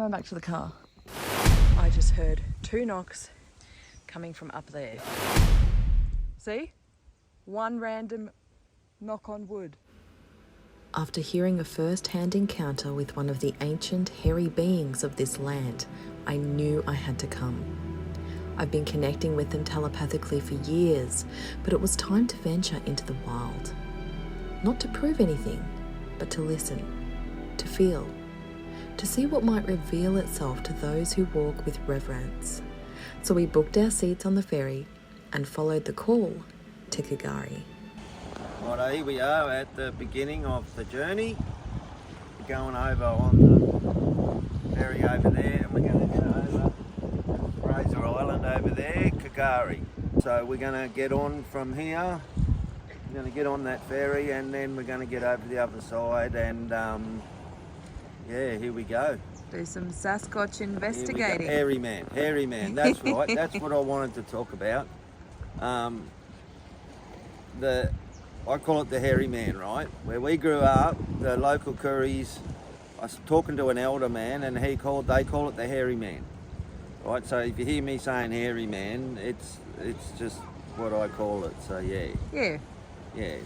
going back to the car. I just heard 2 knocks coming from up there. See? One random knock on wood. After hearing a first-hand encounter with one of the ancient, hairy beings of this land, I knew I had to come. I've been connecting with them telepathically for years, but it was time to venture into the wild. Not to prove anything, but to listen, to feel, to see what might reveal itself to those who walk with reverence. So we booked our seats on the ferry and followed the call to Kagari. Right, here we are at the beginning of the journey. We're going over on the ferry over there, and we're going to go over Fraser Island over there, Kagari. So we're going to get on from here. We're going to get on that ferry, and then we're going to get over the other side, and yeah, here we go. Do some Sasquatch investigating. Hairy man, that's right. That's what I wanted to talk about. I call it the hairy man, right? Where we grew up, the local Curries, I was talking to an elder man, and they call it the hairy man, right? So if you hear me saying hairy man, it's just what I call it. So yeah.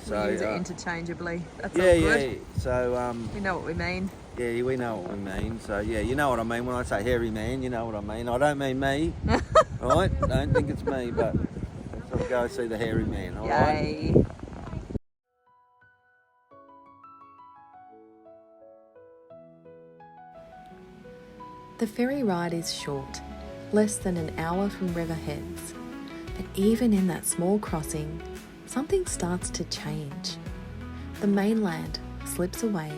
So we use it interchangeably. That's all good. Yeah. So we know what we mean. Yeah, we know what we mean. So yeah, you know what I mean when I say hairy man. You know what I mean. I don't mean me, right? Don't think it's me, but let's go see the hairy man. All right. Yay. The ferry ride is short, less than an hour from Riverheads. But even in that small crossing, something starts to change. The mainland slips away,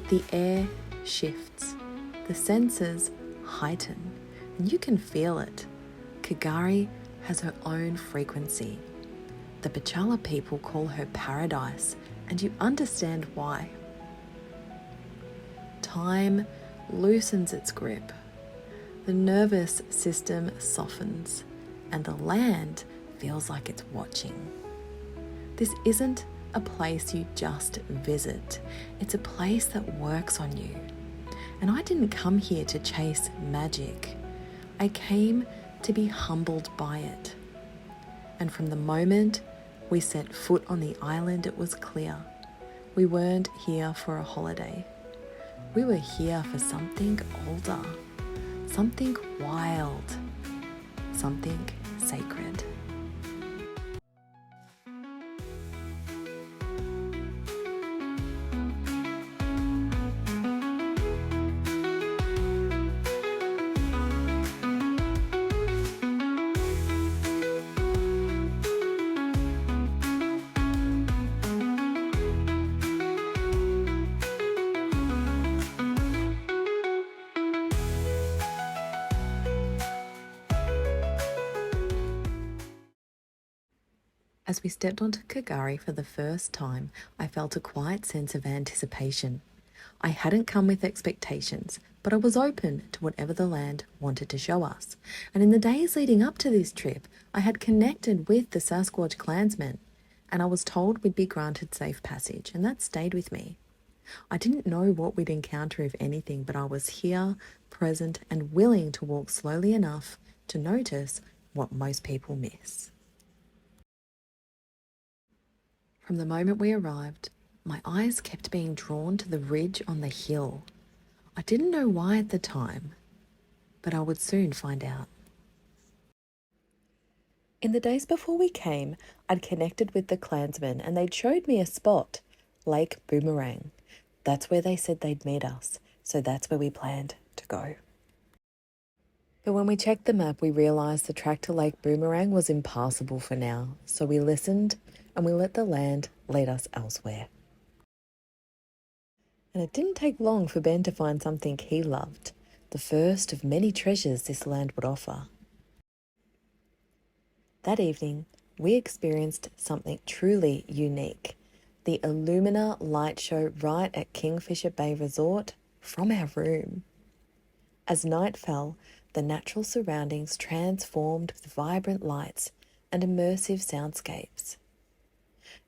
the air shifts, the senses heighten, and you can feel it. Kagari has her own frequency. The Pachala people call her paradise, and you understand why. Time loosens its grip. The nervous system softens, and the land feels like it's watching. This isn't a place you just visit. It's a place that works on you. And I didn't come here to chase magic. I came to be humbled by it. And from the moment we set foot on the island, it was clear. We weren't here for a holiday. We were here for something older, something wild, something sacred. As we stepped onto Kagari for the first time, I felt a quiet sense of anticipation. I hadn't come with expectations, but I was open to whatever the land wanted to show us. And in the days leading up to this trip, I had connected with the Sasquatch clansmen, and I was told we'd be granted safe passage, and that stayed with me. I didn't know what we'd encounter, if anything, but I was here, present, and willing to walk slowly enough to notice what most people miss. From the moment we arrived, my eyes kept being drawn to the ridge on the hill. I didn't know why at the time, but I would soon find out. In the days before we came, I'd connected with the clansmen, and they'd showed me a spot, Lake Boomerang. That's where they said they'd meet us, so that's where we planned to go. But when we checked the map, we realised the track to Lake Boomerang was impassable for now, so we listened and we let the land lead us elsewhere. And it didn't take long for Ben to find something he loved, the first of many treasures this land would offer. That evening, we experienced something truly unique, the Illumina light show right at Kingfisher Bay Resort from our room. As night fell, the natural surroundings transformed with vibrant lights and immersive soundscapes.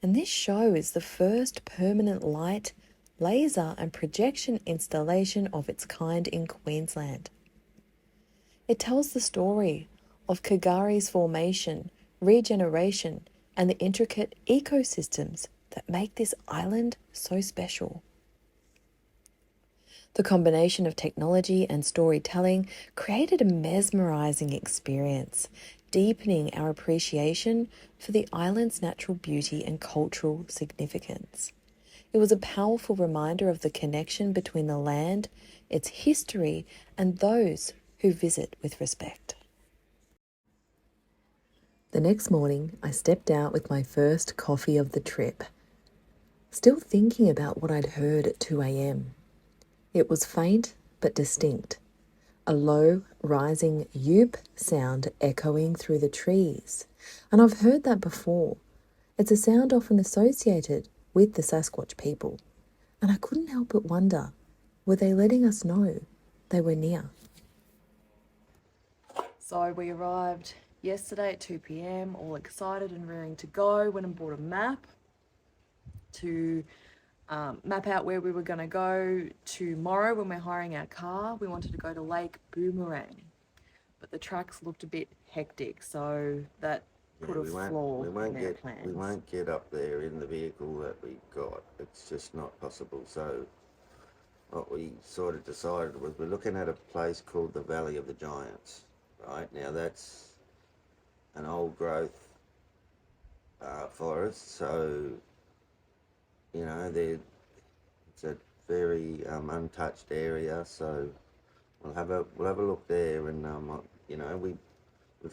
And this show is the first permanent light laser and projection installation of its kind in Queensland. It tells the story of Kagari's formation, regeneration, and the intricate ecosystems that make this island so special. The combination of technology and storytelling created a mesmerizing experience, deepening our appreciation for the island's natural beauty and cultural significance. It was a powerful reminder of the connection between the land, its history, and those who visit with respect. The next morning, I stepped out with my first coffee of the trip, still thinking about what I'd heard at 2 a.m. It was faint but distinct, a low, rising yoop sound echoing through the trees. And I've heard that before. It's a sound often associated with the Sasquatch people. And I couldn't help but wonder, were they letting us know they were near? So we arrived yesterday at 2 p.m, all excited and raring to go. Went and bought a map to map out where we were going to go tomorrow when we're hiring our car. We wanted to go to Lake Boomerang, but the tracks looked a bit hectic, so that put a flaw in our plans. We won't get up there in the vehicle that we got. It's just not possible. So what we sort of decided was we're looking at a place called the Valley of the Giants. Right now, that's an old growth forest, so you know it's a very untouched area. So we'll have a look there, and you know we've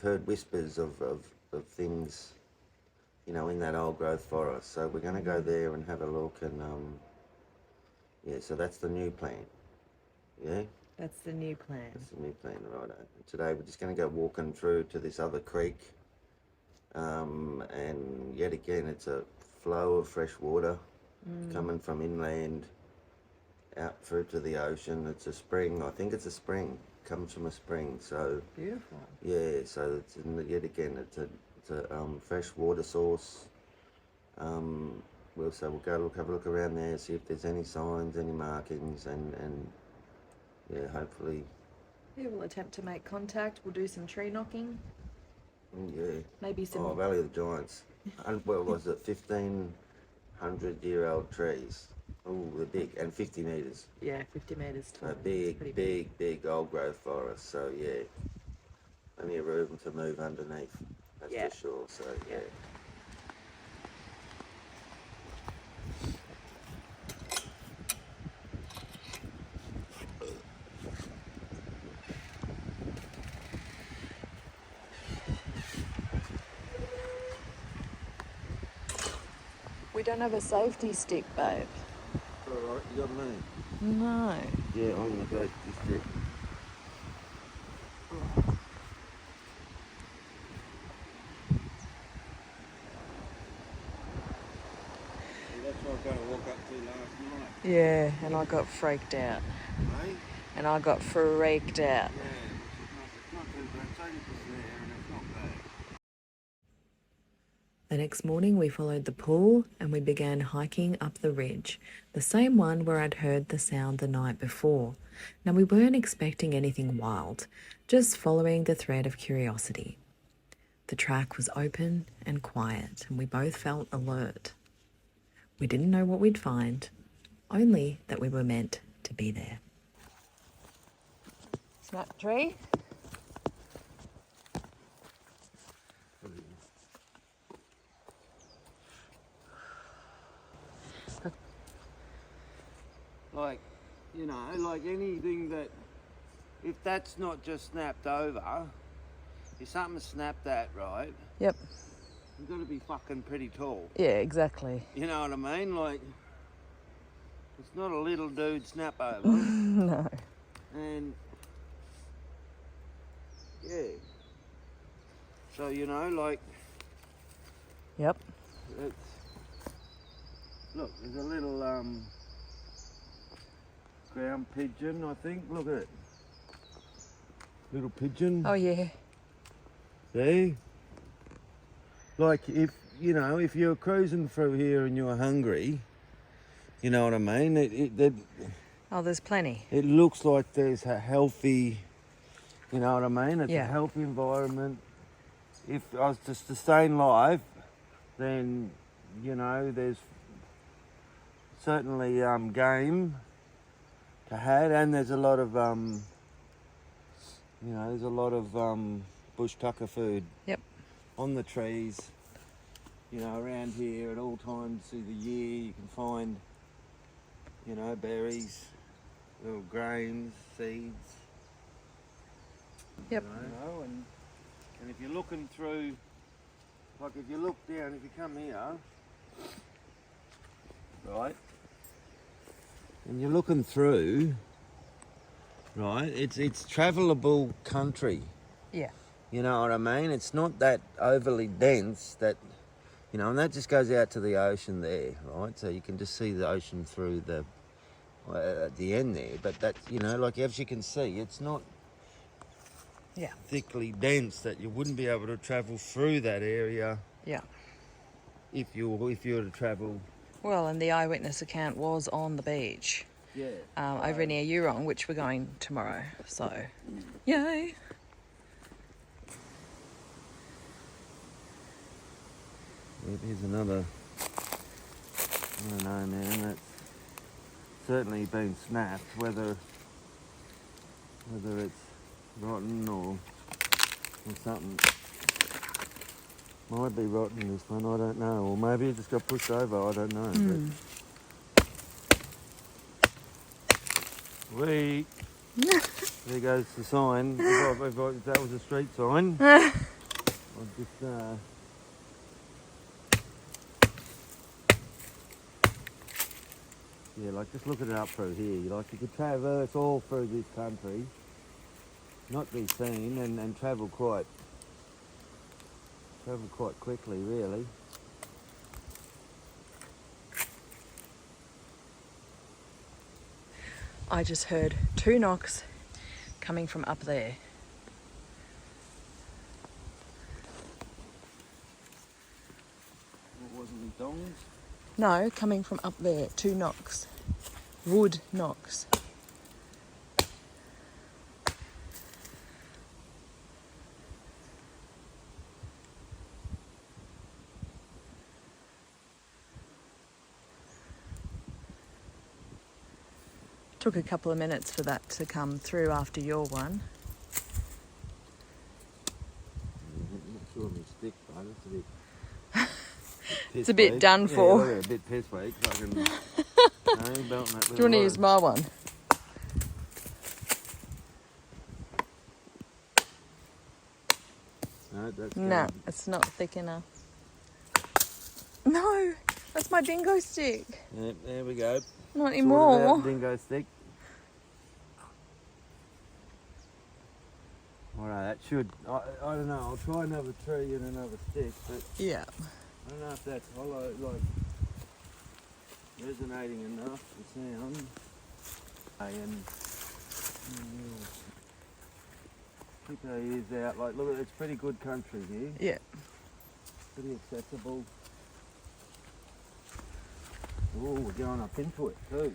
heard whispers of things, you know, in that old growth forest. So we're going to go there and have a look, and yeah. So that's the new plan. Yeah. That's the new plan. That's the new plan, right? Today we're just going to go walking through to this other creek, and yet again it's a flow of fresh water coming from inland out through to the ocean. It's a spring. I think it's a spring. It comes from a spring. So beautiful. Yeah. So it's yet again it's a fresh water source. We'll go have a look around there, see if there's any signs, any markings, and yeah, hopefully. Yeah, we'll attempt to make contact. We'll do some tree knocking. Yeah. Maybe some. Oh, Valley of the Giants. Well, was it 1,500-year-old trees? Oh, they're big, and 50 metres. Yeah, 50 metres tall. So big old growth forest. So yeah, plenty of room to move underneath. That's for sure. So yeah. We don't have a safety stick, babe. Alright, you got me? No. Yeah, I'm gonna go this stick. That's what I was going to walk up to last night. Yeah, and I got freaked out. Hey? And I got freaked out. Yeah, it's not too bad. It's only just there and it's not bad. The next morning we followed the pool and we began hiking up the ridge, the same one where I'd heard the sound the night before. Now we weren't expecting anything wild, just following the thread of curiosity. The track was open and quiet and we both felt alert. We didn't know what we'd find, only that we were meant to be there. Snap tree. Like, you know, like anything that, if that's not just snapped over, if something snapped that, right? Yep. You've got to be fucking pretty tall. Yeah, exactly. You know what I mean? Like, it's not a little dude snap over. No. And, yeah. So, you know, like... Yep. Look, there's a little, ground pigeon, I think. Look at it. Little pigeon. Oh, yeah. See? Like, if, you know, if you're cruising through here and you're hungry, You know what I mean? Oh, there's plenty. It looks like there's a healthy, you know what I mean? It's Yeah. a healthy environment. If I was just to stay alive, then, you know, there's certainly game to have, and there's a lot of, bush tucker food. Yep. On the trees, you know, around here at all times through the year. You can find, you know, berries, little grains, seeds. Yep. You know, and if you're looking through, like if you look down, if you come here, right, and you're looking through, right, it's travelable country. Yeah. You know what I mean? It's not that overly dense that, you know, and that just goes out to the ocean there, right? So you can just see the ocean through the, at the end there. But that, you know, like as you can see, it's not thickly dense that you wouldn't be able to travel through that area. Yeah. If you were to travel. Well, and the eyewitness account was on the beach. Yeah. Over near Eurong, which we're going tomorrow. So, yay. Here's another, I don't know, man, that's certainly been snapped, whether it's rotten or something. Might be rotten, this one, I don't know, or maybe it just got pushed over, I don't know. But there goes the sign. If that was a street sign, I'll just yeah, like just look at it up through here. Like you could traverse all through this country, not be seen, and travel quite quickly, really. I just heard 2 knocks coming from up there. What wasn't it, dongs? No, coming from up there. 2 knocks. Wood knocks. Took a couple of minutes for that to come through after your one. I'm not sure my stick, but it's a bit... It's a bit done for. Yeah, a bit piss weak. Do you want to use my one? No, it's not thick enough. No, that's my dingo stick. Yep, there we go. Not anymore. Dingo stick. Alright, that should... I don't know, I'll try another tree and another stick, but... Yeah. I don't know if that's hollow, like... resonating enough to sound. And... keep our ears out, like, look, it's pretty good country here. Yeah. Pretty accessible. Oh, we're going up into it too.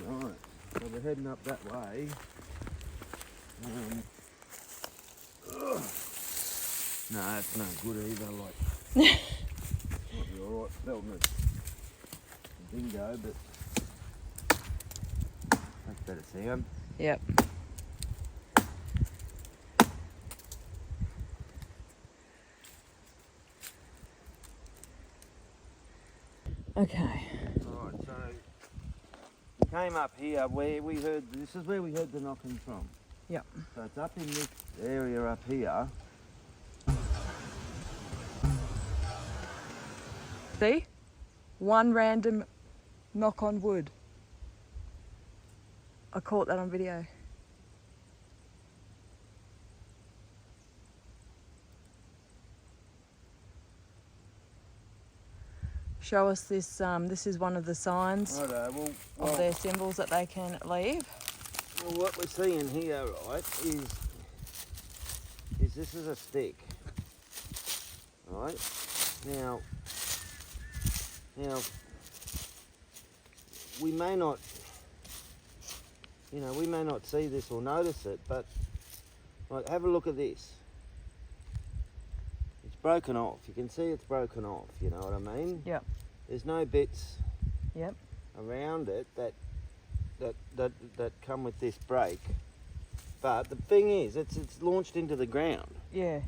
Right, so we're heading up that way. No, that's no good either, like, might be alright belting a dingo, but that's better sound. Yep. Okay. Alright, so we came up here where we heard, this is where we heard the knocking from. Yep. So it's up in this area up here. See? One random knock on wood. I caught that on video. Show us this. This is one of the signs Righto, of their symbols that they can leave. Well, what we're seeing here, right, is this is a stick, right? Now, we may not, we may not see this or notice it, but like, have a look at this. It's broken off. You can see it's broken off. You know what I mean? Yep. There's no bits. Yep. Around it that come with this break. But the thing is, it's launched into the ground. Yeah.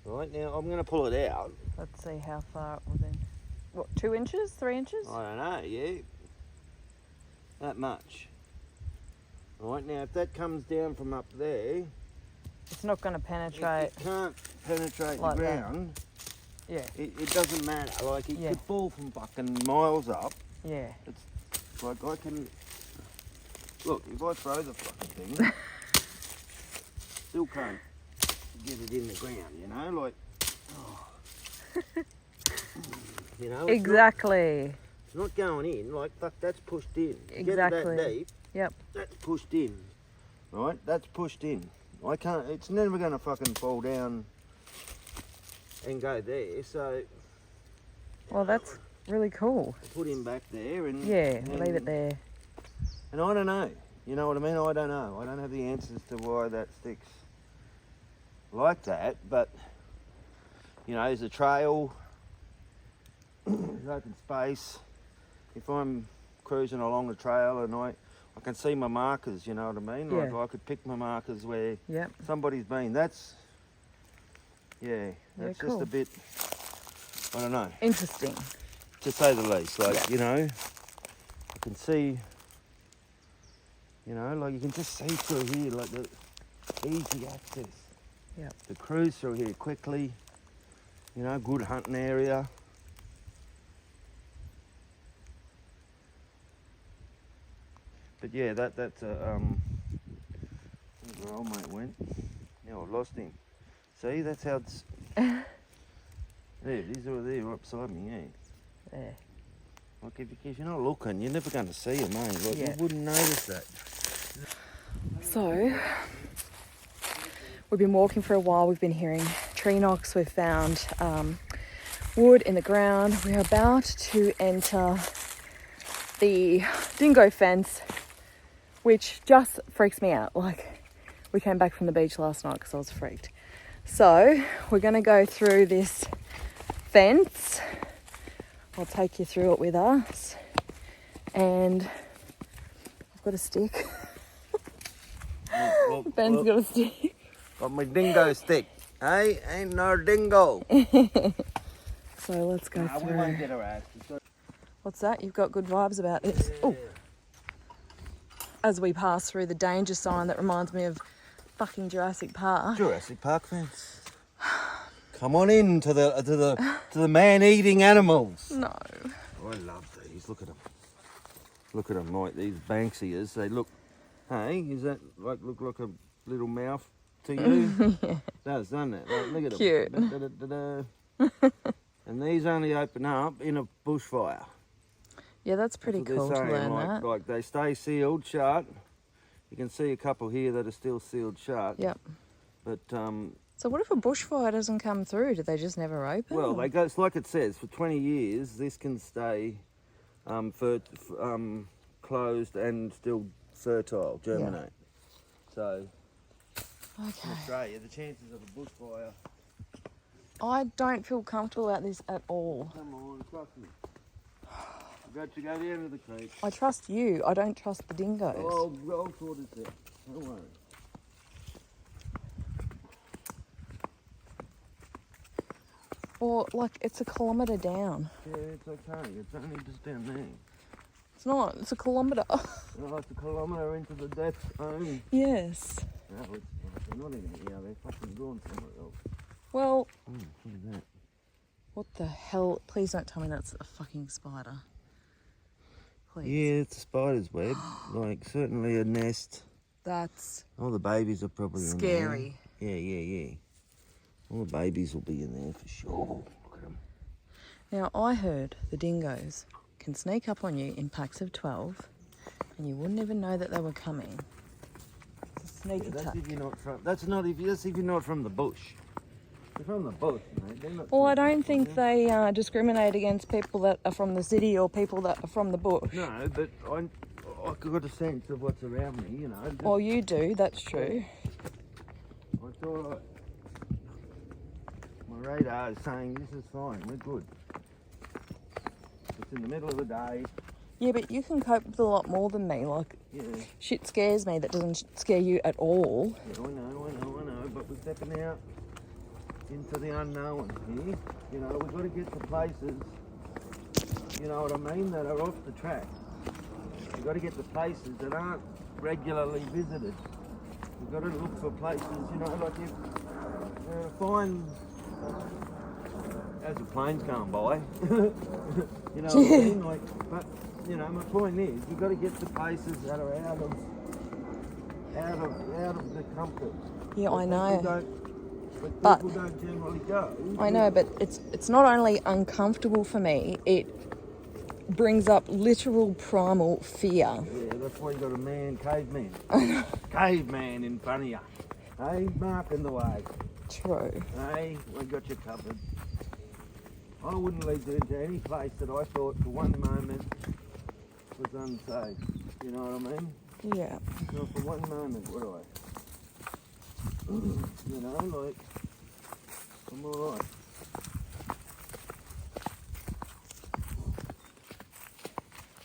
Right now, I'm going to pull it out. Let's see how far it will then. What, 2 inches, 3 inches? I don't know. Yeah. That much. Right now, if that comes down from up there, it's not going to penetrate. It can't penetrate like the ground. That. Yeah. It doesn't matter. Like, it Yeah. could fall from fucking miles up. Yeah. It's like I can... Look, if I throw the fucking thing, still can't get it in the ground, you know? Like... Oh. You know? Exactly. It's not going in. Like, fuck, that's pushed in. Exactly. Get that deep. Yep. That's pushed in. Right? That's pushed in. I can't... It's never going to fucking fall down and go there, so... Well, that's really cool. Put him back there and... Yeah, leave it there. And I don't know. You know what I mean? I don't know. I don't have the answers to why that sticks like that, but, there's a trail, there's open space. If I'm cruising along the trail and I can see my markers, you know what I mean? Yeah. Like, I could pick my markers where Yep. somebody's been. That's cool. just a bit, I don't know, Interesting. to say the least. Like, Yeah. I can see, like you can just see through here, like the easy access. Yep. To cruise through here quickly, good hunting area. But yeah, that's where old mate went. Now I've lost him. See, that's how it's... There it is, over there, right beside me, yeah. There. Like, if you're not looking, you're never going to see him, eh? Like, Yeah. you wouldn't notice that. So, we've been walking for a while. We've been hearing tree knocks. We've found wood in the ground. We're about to enter the dingo fence, which just freaks me out. Like, we came back from the beach last night because I was freaked. So, we're going to go through this fence. I'll take you through it with us. And I've got a stick. Ben's got a stick. Got my dingo stick. Hey, ain't no dingo. So let's go through. We won't get her ass. What's that? You've got good vibes about this. Yeah. Oh. As we pass through the danger sign that reminds me of fucking Jurassic Park. Jurassic Park fence. Come on in to the man-eating animals. No. I love these. Look at them. Look at them, like these Banksias. They look. Hey, is that look like a little mouth to you? Yeah. Does, doesn't it? Like, look at Cute. them. And these only open up in a bushfire. Yeah, that's pretty That's what cool to they're saying. learn that. Like they stay sealed shut. You can see a couple here that are still sealed shut. Yep. But So what if a bushfire doesn't come through? Do they just never open? well, or? they go. It's like it says, for 20 years, this can stay closed and still fertile, germinate. So in Okay. Australia, the chances of a bushfire. I don't feel comfortable about this at all. Come on, trust me. I've got to go down to the creek. I trust you. I don't trust the dingoes. I'll sort it out. Don't worry. Or, like, it's a kilometre down. Yeah, it's okay. It's only just down there. It's not. It's a kilometre. Oh, it's a kilometre into the death zone. Yes. No, they're not in here. They're fucking gone somewhere else. Well, Look at that. what the hell? Please don't tell me that's a fucking spider. Please. Yeah, it's a spider's web. Like, certainly a nest. That's All the babies are probably scary. in there. Yeah. All the babies will be in there for sure. Look at them. Now, I heard the dingoes can sneak up on you in packs of 12 and you wouldn't even know that they were coming. It's a sneak Yeah, that's attack. if you're not from. That's if you're not from the bush. They're from the bush, mate. They're not Well, I from don't the think bush. they discriminate against people that are from the city or people that are from the bush. No, but I got a sense of what's around me, you know. Just, Well, you do, that's true. I thought my radar is saying this is fine, we're good. It's in the middle of the day. Yeah, but you can cope with a lot more than me. Like, Yeah, shit scares me that doesn't scare you at all. yeah, I know, but we're stepping out into the unknown here. You know, we've got to get to places, you know what I mean, that are off the track. We've got to get to places that aren't regularly visited. We've got to look for places, you know, like you find, as the plane's going by, you know what I mean? Like, but, you know, my point is, we've got to get to places that are out of the comfort. Yeah, I know. But people don't generally go. I know, but it's not only uncomfortable for me, it brings up literal primal fear. Yeah, that's why you got a caveman. Caveman in front of you. Hey, marking the way. True. Hey, we got you covered. I wouldn't lead you into any place that I thought for one moment was unsafe. You know what I mean? Yeah. Not for one moment would I. You know, like, I'm alright.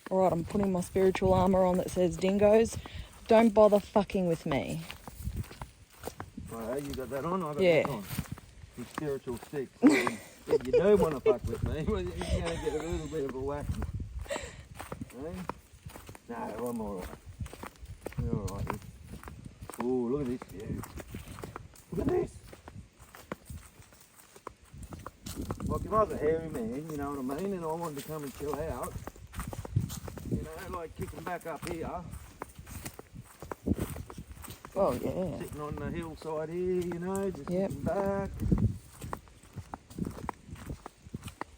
Alright, I'm putting my spiritual armour on that says, Dingoes, don't bother fucking with me. Right, you got that on? I got Yeah. that on. Your spiritual stick. If you do want to fuck with me, well, you're going to get a little bit of a whack. Eh? No, I'm alright. You're alright. Oh, look at this view. Look at this. Like if I was a hairy man, you know what I mean, and I wanted to come and chill out, you know, like kicking back up here, Oh, yeah. sitting on the hillside here, you know, just Yep. kicking back.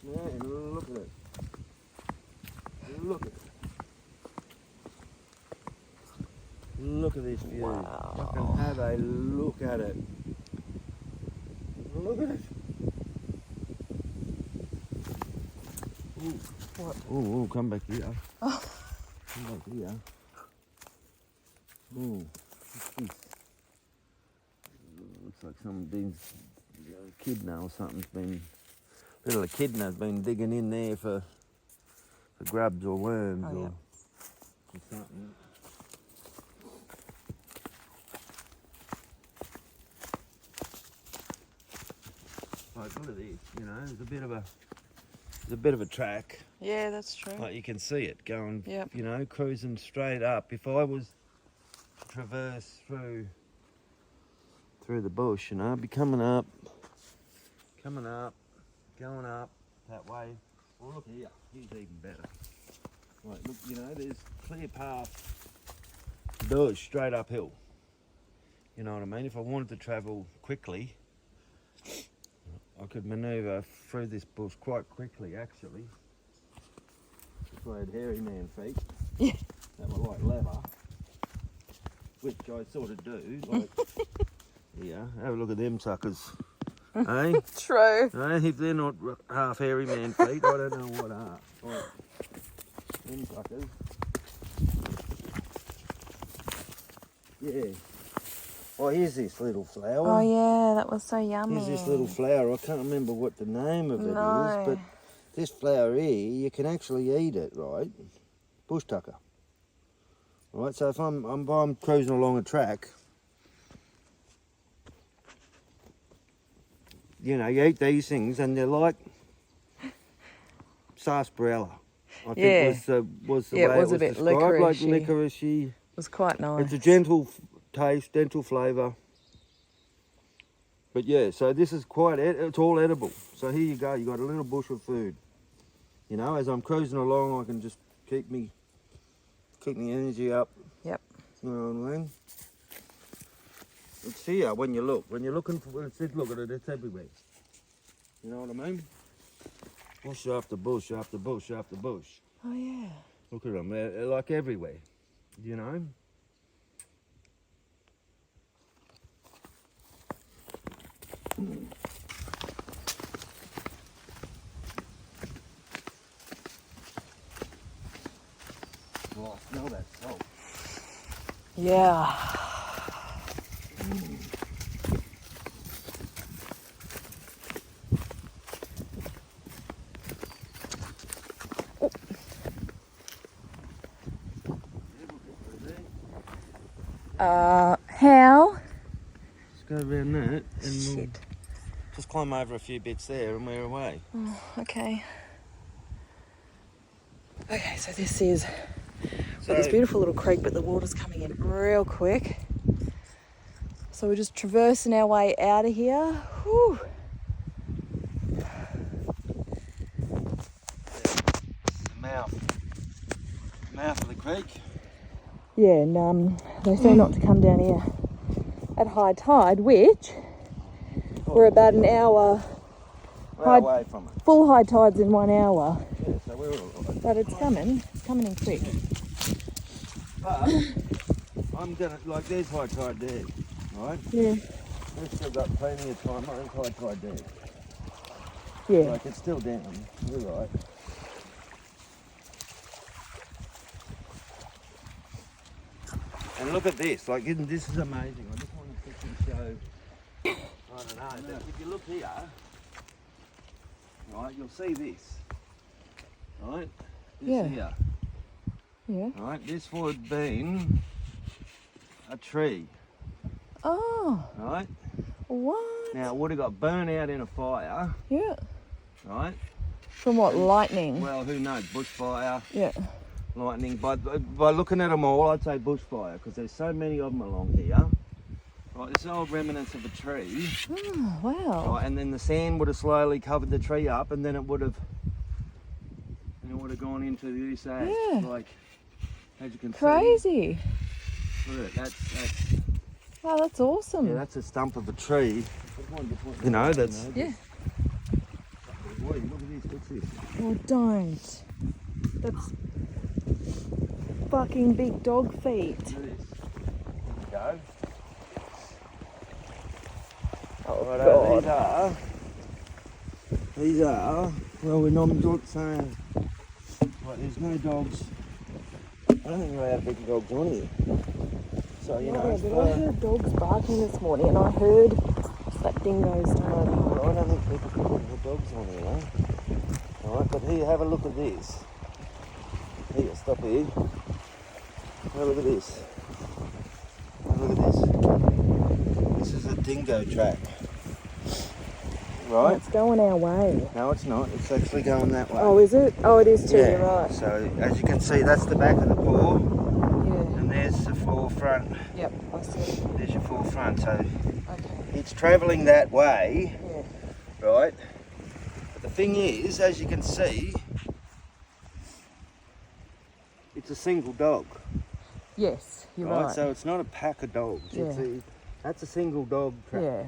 Man, look at it. Look at it. Look at this view. Wow. Fucking have a look at it. Look at it. Ooh. What? Oh, come back here. Oh. Come back here. Oh, what's this? Looks like someone's echidna or something's been, little echidna's been digging in there for grubs or worms Oh, or, yeah. or something. Like, look at this, you know, there's a bit of a track. Yeah, that's true. Like you can see it going, Yep. you know, cruising straight up. If I was to traverse through the bush, you know, I'd be coming up, going up that way. Well, look here, here's even better. Right, look, you know, there's clear path bush straight uphill. You know what I mean? If I wanted to travel quickly, I could manoeuvre through this bush quite quickly, actually. If I had hairy man feet, Yeah. that were like leather, which I sort of do. Like, yeah, have a look at them suckers. Eh? True. If they're not half hairy man feet, I don't know what are. Like, them suckers. Yeah. Oh, here's this little flower. Oh, yeah, that was so yummy. Here's this little flower. I can't remember what the name of it is, No. but this flower here, you can actually eat it, right? Bush tucker. Right, so if I'm cruising along a track, you know, you eat these things and they're like sarsaparilla. I Yeah. think was the Yeah, it way was a it was bit described, like licoricey. licoricey. It was quite nice. It's a gentle taste, gentle flavour. But yeah, so this is it's all edible. So here you go, you got a little bush of food. You know, as I'm cruising along, I can just keep me energy up. Yep. You know what I mean? It's here when you look. When you're looking for it, look at it, it's everywhere. You know what I mean? Bush after bush after bush after bush. Oh, yeah. Look at them, they're like everywhere. You know? Smell that salt. Yeah. How? Just go around that and we'll Shit. just climb over a few bits there and we're away. Oh, okay. Okay, so this is this beautiful little creek, but the water's coming in real quick. So we're just traversing our way out of here. Whew. The mouth of the creek. Yeah, and they say not to come down here at high tide, which we're about an hour. We're away from it. Full high tide's in 1 hour, Yeah, so we're all right. but it's coming in quick. But I'm gonna, like, there's high tide there, right? Yeah. We've still got plenty of time. There's high tide there. Yeah. Like, it's still down. We're right. And look at this. Like, this is amazing. I just want to quickly show. I don't know. But if you look here, right, you'll see this. Right? This Yeah. here. Yeah. Right? This would have been a tree. Oh, Right? what? Now, it would have got burnt out in a fire. Yeah. Right? From what, lightning? Well, who knows? Bushfire, Yeah. lightning. By looking at them all, I'd say bushfire because there's so many of them along here. Right, there's old remnants of a tree. Oh, wow. Right, and then the sand would have slowly covered the tree up, and then it would have gone into this ash. Yeah. Like, as you can Crazy. see. Look at that. That's Wow, that's awesome. yeah, that's a stump of a tree. You know, that's. Yeah. Look at this. What's this? Oh, don't. That's fucking big dog feet. Look at this. There we go. Oh, Righto, God. these are, well, we're not saying, like, there's no dogs. I don't think we're allowed big dogs on here. So, you know, But I heard dogs barking this morning, and I heard that dingo's I don't think people can put the dogs on here, eh? Alright, but here, have a look at this. Here, stop here. Have a look at this. Have a look at this. This is a dingo track. Right? It's going our way. No, it's not. It's actually going that way. Oh, is it? Oh, it is too. You're right. So, as you can see, that's the back of the paw, Yeah. and there's the forefront. Yep, I see. There's your forefront. So, Okay. it's travelling that way, Yeah. right? But the thing is, as you can see, it's a single dog. Yes, you're Right? right. So, it's not a pack of dogs. Yeah. That's a single dog track. Yeah,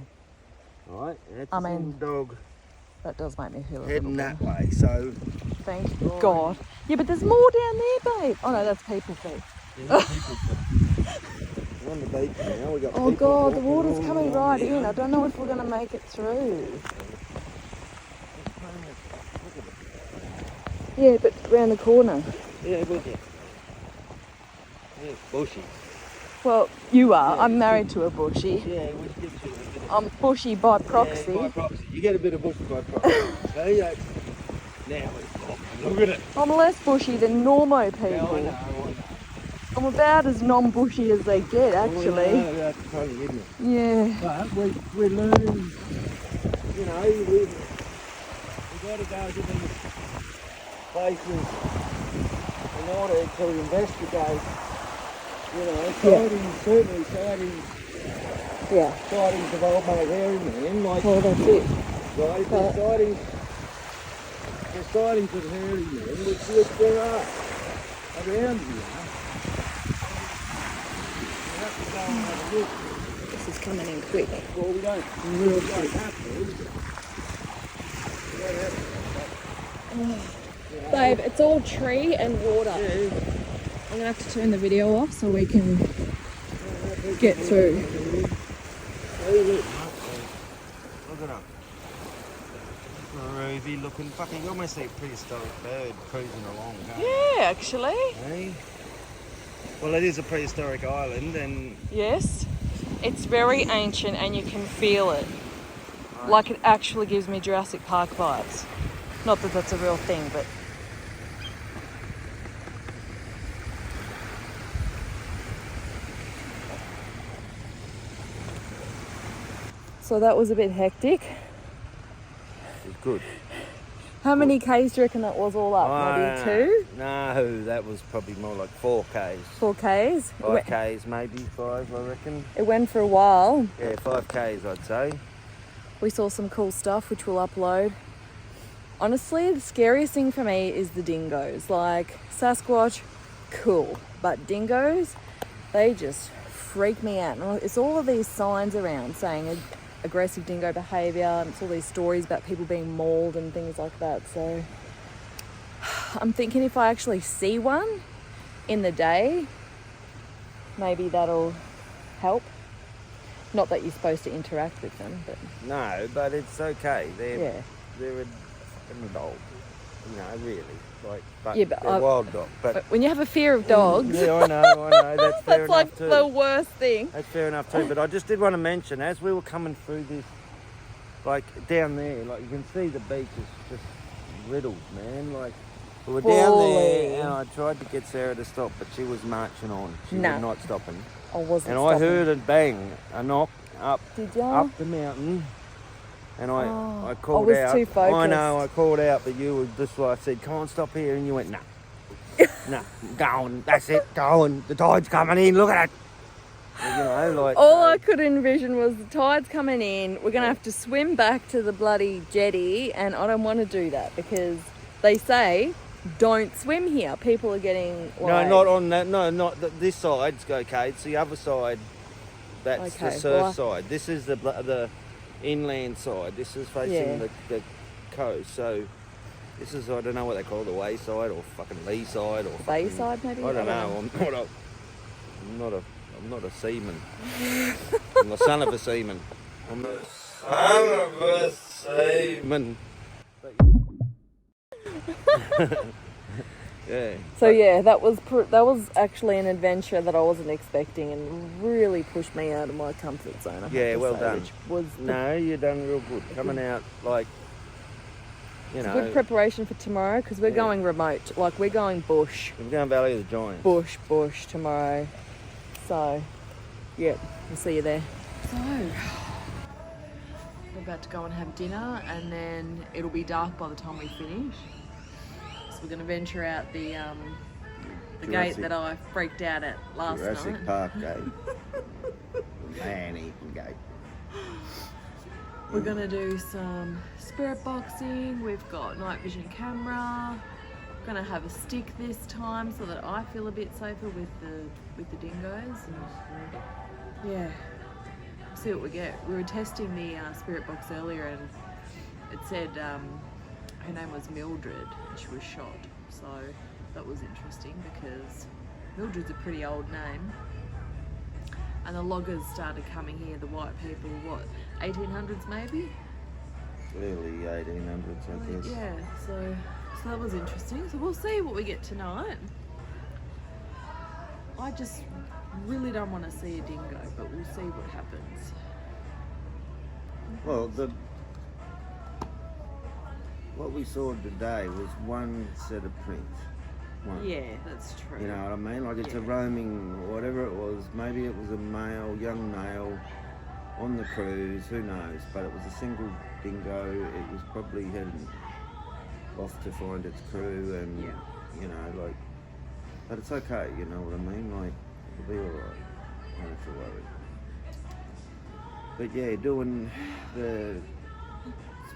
Right? That's I a mean, single dog that does make me feel a little heading bit. that way. So, Thank God. Yeah, but there's more down there, babe. Oh no, that's people feet. we're on the beach now. We got Oh people God, the walking water's all coming along right here. in. I don't know if we're going to make it through. Yeah, but round the corner. Yeah, look at. Yeah, bushy. Well, you are. Yeah. I'm married to a bushy. Yeah, we get you a bit of. I'm bushy by proxy. Yeah, by proxy. You get a bit of bush by proxy. See, now look at it. I'm less bushy than normo people. Yeah, I know. I'm about as non-bushy as they get, actually. That's funny, isn't it? Yeah. But we're learning, you know, we've got to go to these places in order to investigate, you know, sightings, certainly sightings of old mate hairy man, like, Well, that's it. right, if there's sightings of hairy men, which there are around here. This is coming in quick. Well, we don't Real have to. Babe, it's all tree and water. Yeah. I'm going to have to turn the video off so we can get through. Look at him. Ruby looking fucking, you almost see a prehistoric bird cruising along. Can't Yeah, actually. you? Hey? Well, it is a prehistoric island, and Yes, it's very ancient and you can feel it. Like it actually gives me Jurassic Park vibes. Not that that's a real thing, but... So that was a bit hectic. it's good. How many Ks do you reckon that was all up? Maybe 2? No, that was probably more like 4 Ks. 4 Ks? 5 Ks, maybe 5, I reckon. It went for a while. Yeah, 5 Ks, I'd say. We saw some cool stuff, which we'll upload. Honestly, the scariest thing for me is the dingoes. Like, Sasquatch, cool. But dingoes, they just freak me out. And it's all of these signs around saying aggressive dingo behaviour, and it's all these stories about people being mauled and things like that. So I'm thinking if I actually see one in the day, maybe that'll help. Not that you're supposed to interact with them, but... No, but it's okay. They're Yeah. they're a fucking dog. You know, really. Like, but Yeah, but they're wild dog. But when you have a fear of dogs... Yeah, I know. That's fair That's like enough too. the worst thing. That's fair enough too. But I just did want to mention, as we were coming through this, like down there, like you can see the beach is just riddled, man. Like we were down there, and I tried to get Sarah to stop, but she was marching on. She was not stopping. I wasn't And stopping. I heard a bang, a knock up, Did ya? up the mountain. And I called was out. too focused. I know, I called out, but you were just like I said, come on, stop here, and you went, no. No, go on, that's it, go on, the tide's coming in, look at it. You know, like... All I could envision was the tide's coming in, we're going to have to swim back to the bloody jetty, and I don't want to do that because they say, don't swim here. People are getting... No, like, not on that, no, not this side's okay, it's the other side, that's the Okay, surf well, side. This is the inland side, this is facing the coast, so... This is, I don't know what they call it, the wayside or fucking lee side or Bayside maybe? I don't know. I'm not a seaman. I'm the son of a seaman. I'm the son of a seaman. Yeah. So yeah, that was actually an adventure that I wasn't expecting and really pushed me out of my comfort zone. I have Yeah, to well say, done. Which was No, you done real good. Coming out like, you know. good preparation for tomorrow because we're going remote. Like we're going bush. We're going Valley of the Giants. Bush tomorrow. So, yeah, we'll see you there. So, we're about to go and have dinner and then it'll be dark by the time we finish. So we're going to venture out the gate that I freaked out at last Jurassic night. Park gate. Man-eating gate. We're going to do some spirit boxing. We've got night vision camera. Going to have a stick this time so that I feel a bit safer with the dingoes. And yeah, see what we get. We were testing the spirit box earlier and it said her name was Mildred and she was shot. So that was interesting because Mildred's a pretty old name. And the loggers started coming here, the white people, what, 1800s maybe? Early 1800s, I guess. Yeah, so that was interesting. So we'll see what we get tonight. I just really don't want to see a dingo, but we'll see what happens. Well, what we saw today was one set of prints. One. Yeah, that's true. You know what I mean? Like it's a roaming, whatever it was. Maybe it was a male, young male on the cruise. Who knows? But it was a single dingo. It was probably heading off to find its crew, and you know, like. But it's okay. You know what I mean? Like it'll be all right. I don't have to worry. But yeah, doing the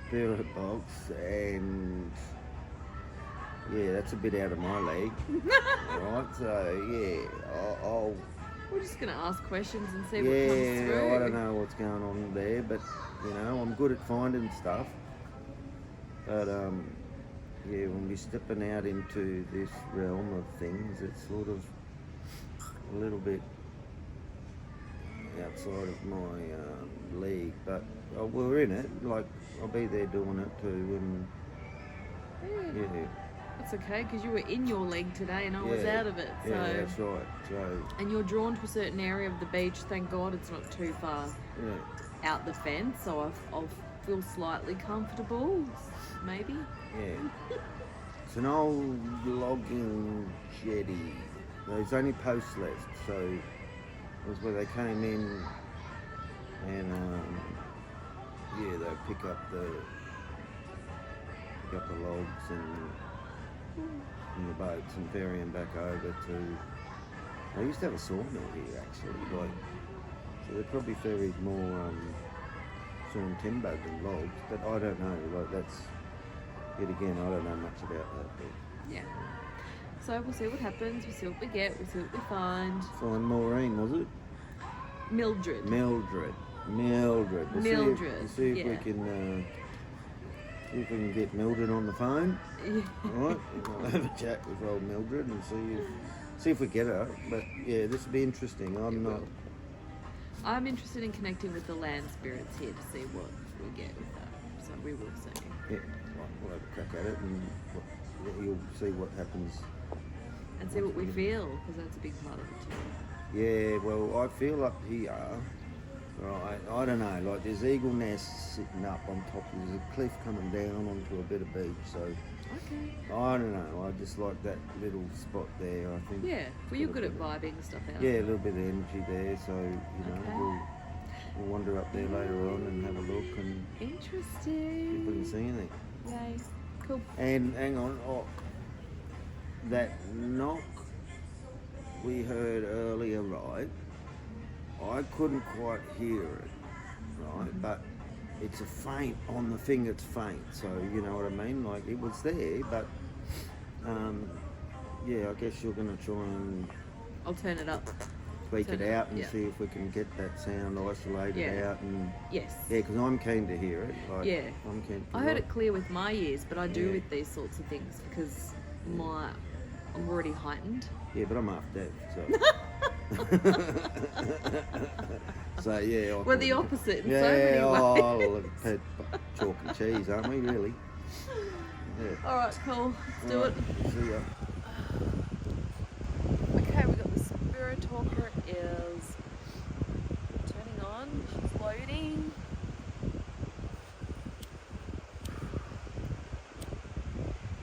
spirit box and. Yeah, that's a bit out of my league. Right, so yeah, I'll We're just going to ask questions and see what yeah, comes through. I don't know what's going on there, but you know, I'm good at finding stuff. But yeah, when we're stepping out into this realm of things, it's sort of a little bit outside of my league. But we're in it. Like I'll be there doing it too, and yeah. It's that's okay, because you were in your leg today and I was Yeah. out of it. So. Yeah, that's right. So, And you're drawn to a certain area of the beach. Thank God it's not too far yeah. out the fence, so I'll feel slightly comfortable, maybe. Yeah. It's an old logging jetty. There's only posts left, so it was where they came in and yeah, they pick up the logs and the boats and ferry them back over to. They used to have a sawmill here actually, like, so they probably ferried more sawn timber than logs, but I don't know. Like, that's yet again, I don't know much about that. But Yeah. So we'll see what happens. We'll see what we get. We'll see what we find. find Maureen, was it? Mildred. Mildred. We'll Mildred. See if we can. See if we can get Mildred on the phone. Yeah. All right, we'll have a chat with old Mildred and see if we get her. But yeah, this will be interesting. I'm interested in connecting with the land spirits here to see what we get with that. So we will see. Yeah, right, we'll have a crack at it and you'll see what happens. And see what we feel, because that's a big part of it too. Yeah, well, I feel up here, right, I don't know, like there's eagle nests sitting up on top, there's a cliff coming down onto a bit of beach, so Okay. I don't know, I just like that little spot there, I think. Yeah. Well, you're good at vibing stuff out. Yeah, a little bit of energy there, so, you know, Okay. we'll wander up there later on and have a look and see if we Interesting. can see anything. Yay. Cool. And hang on, that knock we heard earlier, right? I couldn't quite hear it, right? But it's a faint on the thing. It's faint, so you know what I mean. Like it was there, but yeah, I guess you're gonna try and I'll turn it up. tweak it out and yeah. see if we can get that sound isolated Yeah. out. And Yes. yeah, because I'm keen to hear it. Like, Yeah. I'm keen. I heard it clear with my ears, but I do Yeah. with these sorts of things because I'm already heightened. Yeah, but I'm half deaf, so. So yeah. We're the opposite in so Yeah, many ways. chalk and cheese, aren't we? Really? Yeah. All right, cool. Let's do it. See ya. Okay, we got the spirit talker is turning on. She's loading.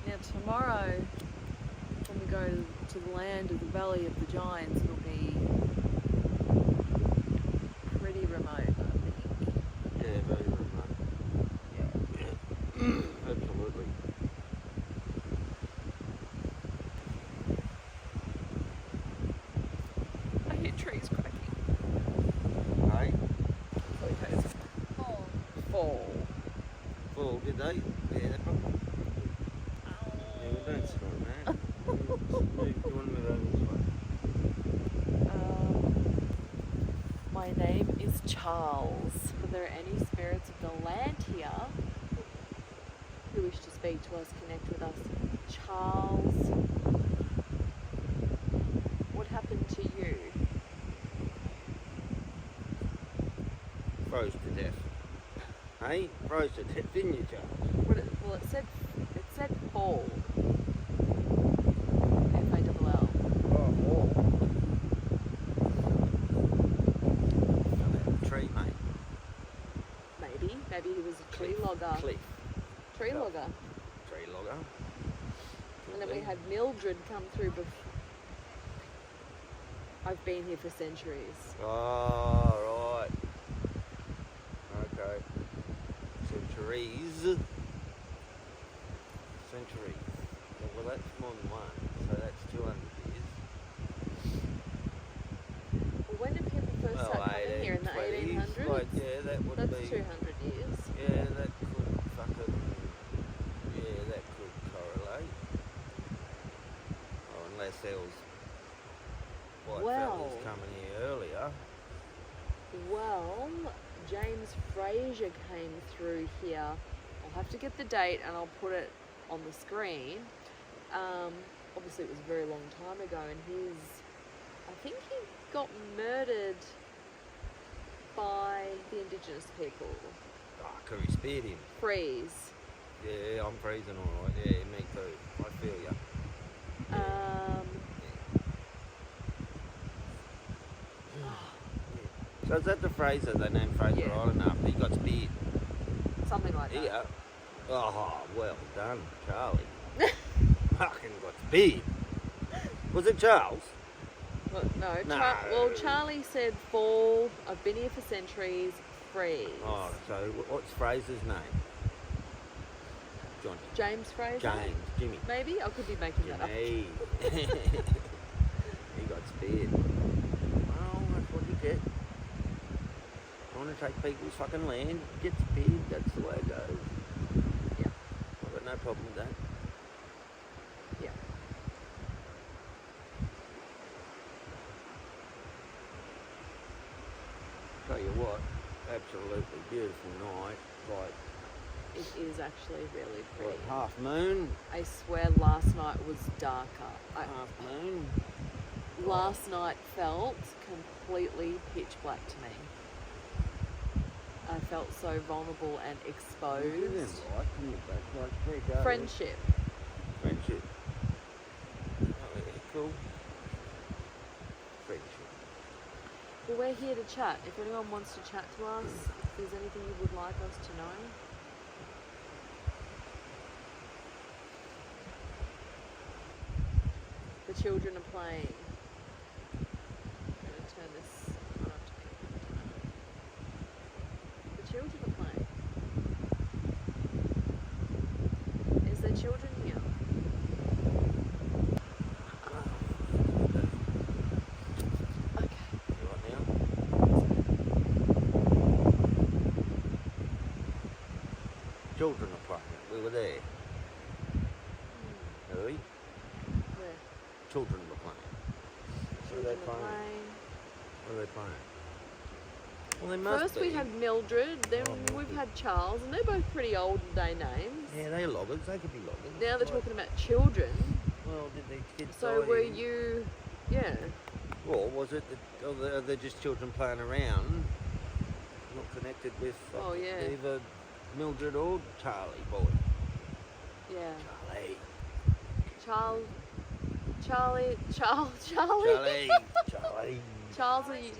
Now tomorrow, when we go to the land of the Valley of the Giants, it'll be pretty remote, I think. Yeah, very remote. Yeah. Absolutely. I hear trees cracking. Hey, Okay. Fall. well, did they? Yeah, they probably. Yeah, well, don't stop, man. You want to move over this way? My name is Charles. Are there any spirits of the land here who wish to speak to us, connect with us? Charles, what happened to you? Froze to death. Hey, froze to death, didn't you, Charles? Well, it said fall. F-A-L-L. Oh, wall. Fell out of a tree, mate. Maybe he was a tree logger. Cliff. Tree Oh. logger. Tree logger. And then we had Mildred come through before. I've been here for centuries. Oh, right. Okay. Centuries. Well, that's more than one, so that's 200 years. Well, when did people first start coming here? In the 1800s? Like, yeah, that would That's be. 200 years. Yeah, that could fucking. Yeah, that could correlate. Oh, unless there was white fellas coming here earlier. Well, James Fraser came through here. I'll have to get the date and I'll put it on the screen. Obviously it was a very long time ago, and I think he got murdered by the indigenous people. Oh, Curry speared him. Freeze. Yeah, I'm freezing all right. Yeah, me too. I feel ya. So is that the Fraser? They named Fraser Yeah. Island after he got his beard? Something like that. Yeah. Oh, well done, Charlie. Fucking got his beard. Was it Charles? Well, no. No. Well, Charlie said fall. I've been here for centuries. Freeze. Oh, so what's Fraser's name? Johnny. James Fraser. James. Jimmy. Maybe I could be making that up. Jimmy. He got his beard. Well, that's what you get. Want to take people's fucking land, get speed, that's the way it goes. Yeah. I've got no problem with that. Yeah. Tell you what, absolutely beautiful night. Like, It is actually really pretty. what, half moon? I swear last night was darker. Half moon? Last night felt completely pitch black to me. I felt so vulnerable and exposed. Friendship. Friendship. Oh, yeah, cool. Friendship. Well, we're here to chat. If anyone wants to chat to us, if there's anything you would like us to know. The children are playing. I'm going to turn this on up to me. The children are playing. Is there children here? Okay. Right now? Children are playing. We were there. Are we? Where? Children were playing. What are they Children are playing? playing. What are they playing? Well, they must First be. we had Mildred, then Mildred. we've had Charles, and they're both pretty old day names. Yeah, they're loggers. They could be loggers. Now they're Like, talking about children. Well, did they kids So die were in- you, yeah. Or was it that are they just children playing around, not connected with Oh, yeah. either Mildred or Charlie boy? Yeah. Charlie. Charlie. Charlie. Charlie. Charles, are you?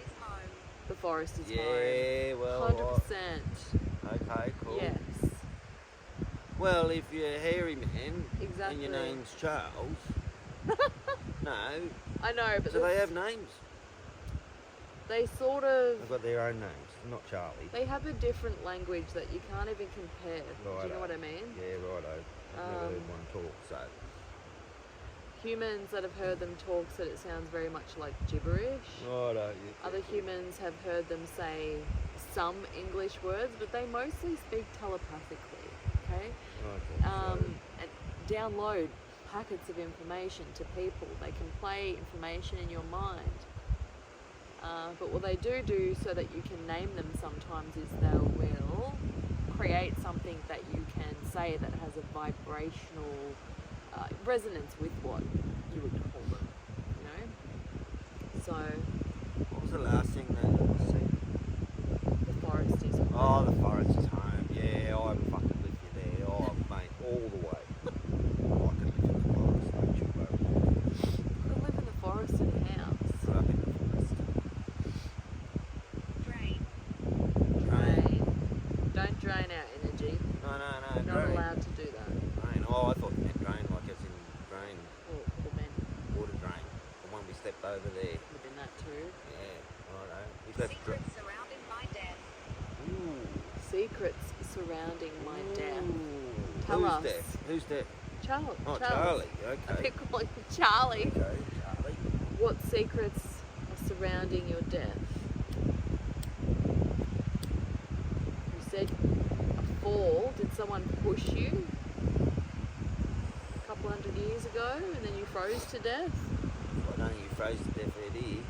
The forest is home. Yeah, well, 100%. okay, cool. Yes. Well, if you're a hairy man Exactly. and your name's Charles, no. I know, but So they have names. they sort of, They've got their own names, not Charlie. they have a different language that you can't even compare. Do you Righto. know what I mean? Yeah, righto. I've never heard one talk, so. Humans that have heard them talk said it sounds very much like gibberish. Righto. Other humans have heard them say some English words, but they mostly speak telepathically, okay? And download packets of information to people. They can play information in your mind. But what they do so that you can name them sometimes is they will create something that you can say that has a vibrational resonance with what you would call them, you know? So What was the last thing that you said? the forest is home. Oh, the forest is home. Yeah, I'm fucking with you there. Oh, mate, all the way. I can live in the forest, don't you worry. You live in the forest in a house. Right up in the forest. Drain. Drain. Don't drain our energy. No, You're not drain. allowed to do that. Drain. Oh, I thought you meant drain, like as in drain, Or men water drain. The one we stepped over there. within that too. Yeah, righto. Is that Secrets surrounding my death. Ooh. Secrets surrounding my death. Ooh. Tell Who's us. deaf? Who's deaf? Charlie. Oh, Charles. Charlie. I Okay. keep calling him Charlie. Okay, Charlie. What secrets are surrounding your death? You said a fall. Did someone push you a couple hundred years ago and then you froze to death? I don't think you froze to death out here.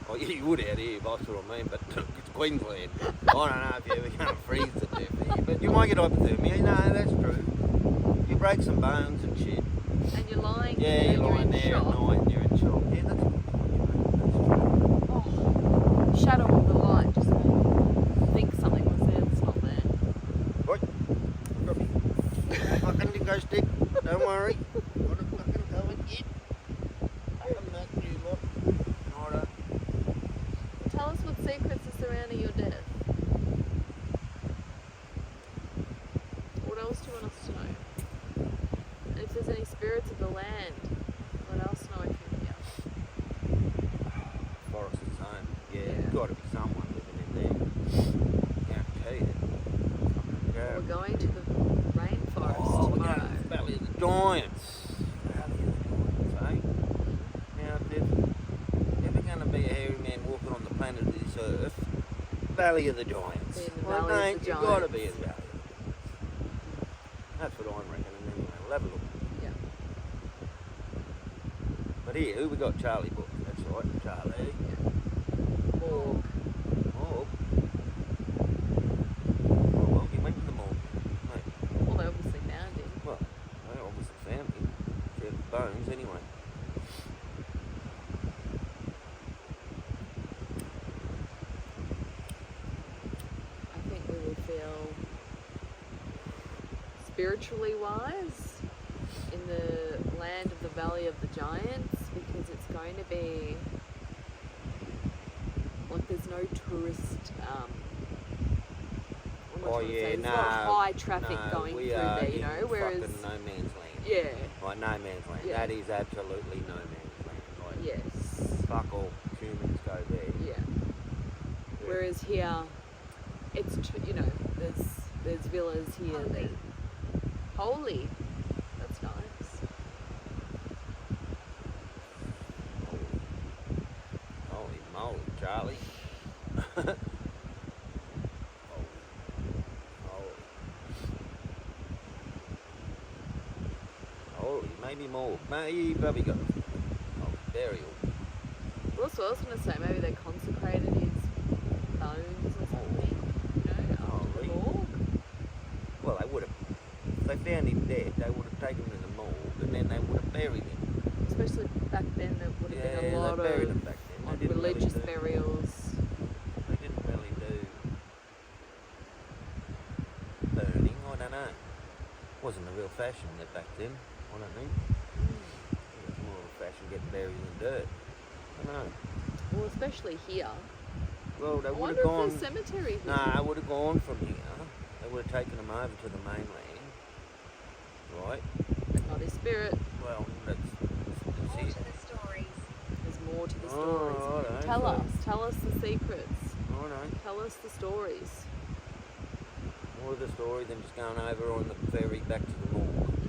Oh, yeah, you would out here, that's what I mean, but it's Queensland. I don't know if you're ever going to freeze to death here, but you might get hypothermia. No, that's true. You break some bones and shit. And you're lying Yeah, there, you're lying in there shock. at night and you're in shock. Yeah, that's a good point, you know, that's true. Oh, shadow of the light just think something was there that's not there. Right, grab me. worry. Got it fucking covered yet. I'm not you, look. Alright. Tell us what secrets are surrounding your death. What else do you want us to know? And if there's any spirits of the land, let us know if you're here. Forest is home. Yeah, there's got to be someone living in there. Guarantee it. We're going to the rainforest Oh, we're tomorrow. going to the Valley of the Giants. Valley of the Giants, eh? Now, if there's ever going to be a hairy man walking on the planet of this earth, Valley of the Giants. Be in the Well, Valley of mate, the you've got to Giants. be in Valley of the Giants. That's what I'm reckoning anyway. We'll have a look. Yeah. But here, who we got? Charlie Book. That's right, Charlie. Morgue. Morgue. Oh, well, he went to the morgue. Mate. Well, they obviously found him. Well, they obviously found him. She had bones anyway. I think we will feel spiritually wise in the land of the Valley of the Giants, because it's going to be like there's no tourist Oh yeah, there's no. not high traffic no, going we through are there, you in know, whereas fucking no man's land. yeah, Like no man's land. Yeah. That is absolutely no man's land. Like yes, fuck all humans go there. yeah. Whereas here, it's you know, there's villas here. Holy. Holy, that's nice. Holy moly, Charlie. Holy. Holy, maybe more. Maybe probably got burial. Well, that's what I was going to say. Maybe they consecrated his bones or something, you know, after the really? morgue. Well, they would have. If they found him dead, they would have taken him to the morgue and then they would have buried him. Especially back then, there would have been a lot they buried him of back then. like, They didn't religious really do, burials. They didn't really do burning. I don't know. Wasn't a real fashion there back then. I don't think. It was more of a fashion getting buried in dirt. I don't know. Well, especially here. Well, they I would wonder have if gone. there's cemetery here. Nah, I would have gone from here. They would have taken them over to the mainland, right? Not his spirit. Well, that's More it. to the stories. There's more to the Oh, stories. righto, Tell so- us. Tell us the secrets. I know. Tell us the stories. More of the story than just going over on the ferry back to the morgue.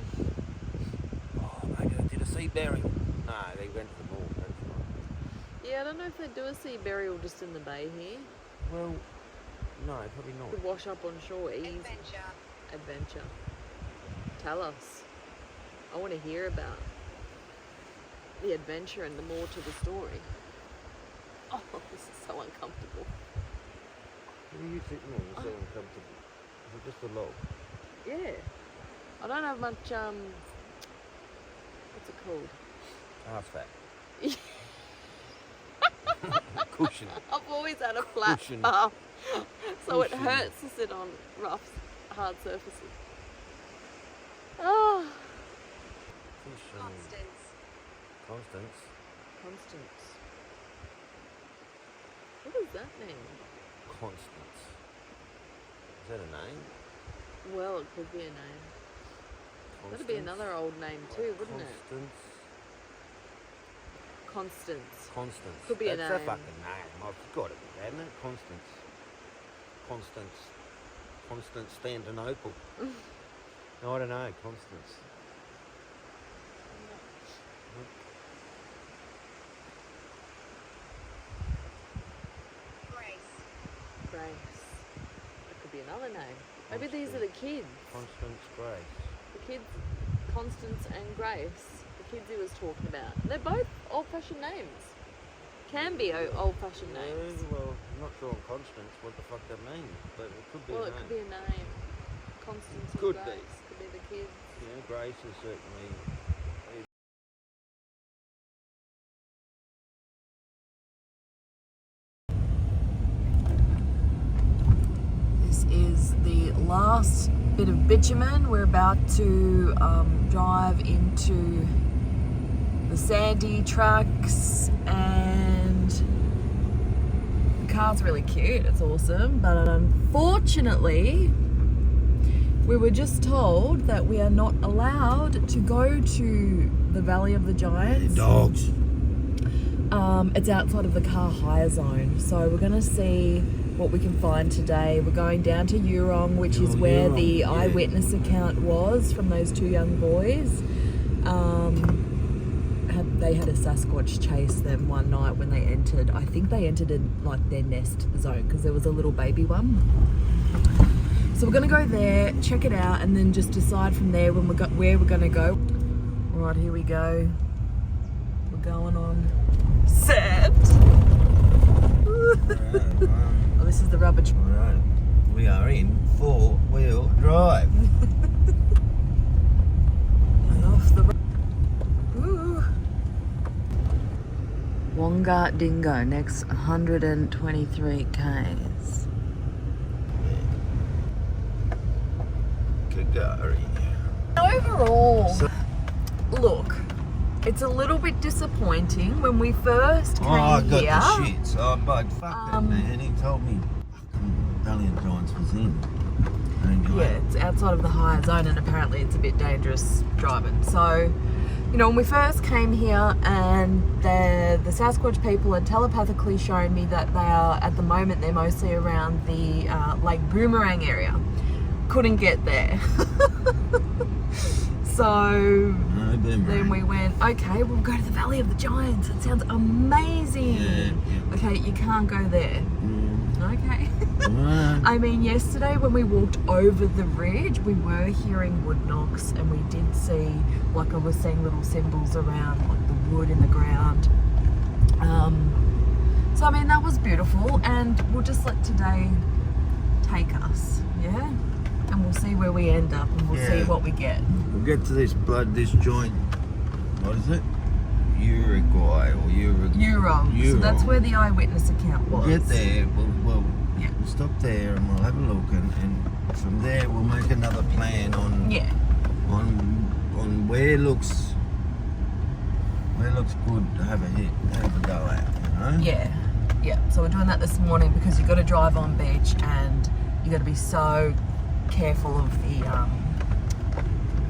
Oh, maybe they did a sea burial. No, they went to the morgue. That's right. Yeah, I don't know if they do a sea burial just in the bay here. Well, no, probably not. Could wash up on shore, easy. Adventure. Adventure. Tell us. I want to hear about the adventure and the more to the story. Oh, this is so uncomfortable. What are you sitting on? You're so uncomfortable. Is it just a log? Yeah. I don't have much, what's it called? Ass fat. Cushion. I've always had a flat Cushion. bum, so it Cushion. hurts to sit on rough, hard surfaces. Oh, Cushion. Constance. Constance. Constance. What does that mean? Constance. Is that a name? Well, it could be a name. That'd be another old name too, wouldn't it? Constance. Constance. Constance. Could be a That's name. a fucking name. I've got it, hasn't it? Constance. Constance. Constantinople. No, I don't know. Constance. Grace. Grace. That could be another name. Maybe these are the kids. Constance Grace. The kids, Constance and Grace. The kids he was talking about. They're both old-fashioned names. Can be old-fashioned names. Well, I'm not sure on Constance what the fuck that means, but it could be Well, a it name. could be a name. Constance and Could be. Grace. Could be the kids. Yeah, Grace is certainly. This is the last bit of bitumen. We're about to drive into the sandy tracks, and the car's really cute. It's awesome, but unfortunately we were just told that we are not allowed to go to the Valley of the Giants. Dogs. It's outside of the car hire zone, so we're gonna see what we can find today. We're going down to Yurong, which is where the eyewitness account was from those two young boys. They had a Sasquatch chase them one night when they entered. I think they entered in like their nest zone because there was a little baby one. So we're gonna go there, check it out, and then just decide from there when where we're gonna go. Right, here we go. We're going on sand. Oh, this is the rubbish. Alright, we are in 4-wheel drive. And off the Ooh. Wonga Dingo, next 123 k's. Kagari. Overall, look, it's a little bit disappointing. When we first came I got here, the shits. Oh, but fucking man, he told me fucking Valley of Giants was in. yeah, it's outside of the hire zone, and apparently it's a bit dangerous driving. So, you know, when we first came here, and the Sasquatch people had telepathically shown me that they are, at the moment, they're mostly around the Lake Boomerang area. Couldn't get there. So then we went, okay, we'll go to the Valley of the Giants. It sounds amazing. Yeah. Okay, you can't go there. Okay. I mean, yesterday when we walked over the ridge, we were hearing wood knocks, and we did see, like I was seeing little symbols around, like the wood in the ground. So I mean, that was beautiful, and we'll just let today take us, yeah? And we'll see where we end up, and we'll see what we get. We'll get to this joint. What is it? Uruguay or Yurong. So that's where the eyewitness account was. We'll get there. We'll stop there and we'll have a look, and from there we'll make another plan on on where looks good to have a go at. You know? Yeah. So we're doing that this morning because you've got to drive on beach, and you got to be so careful of the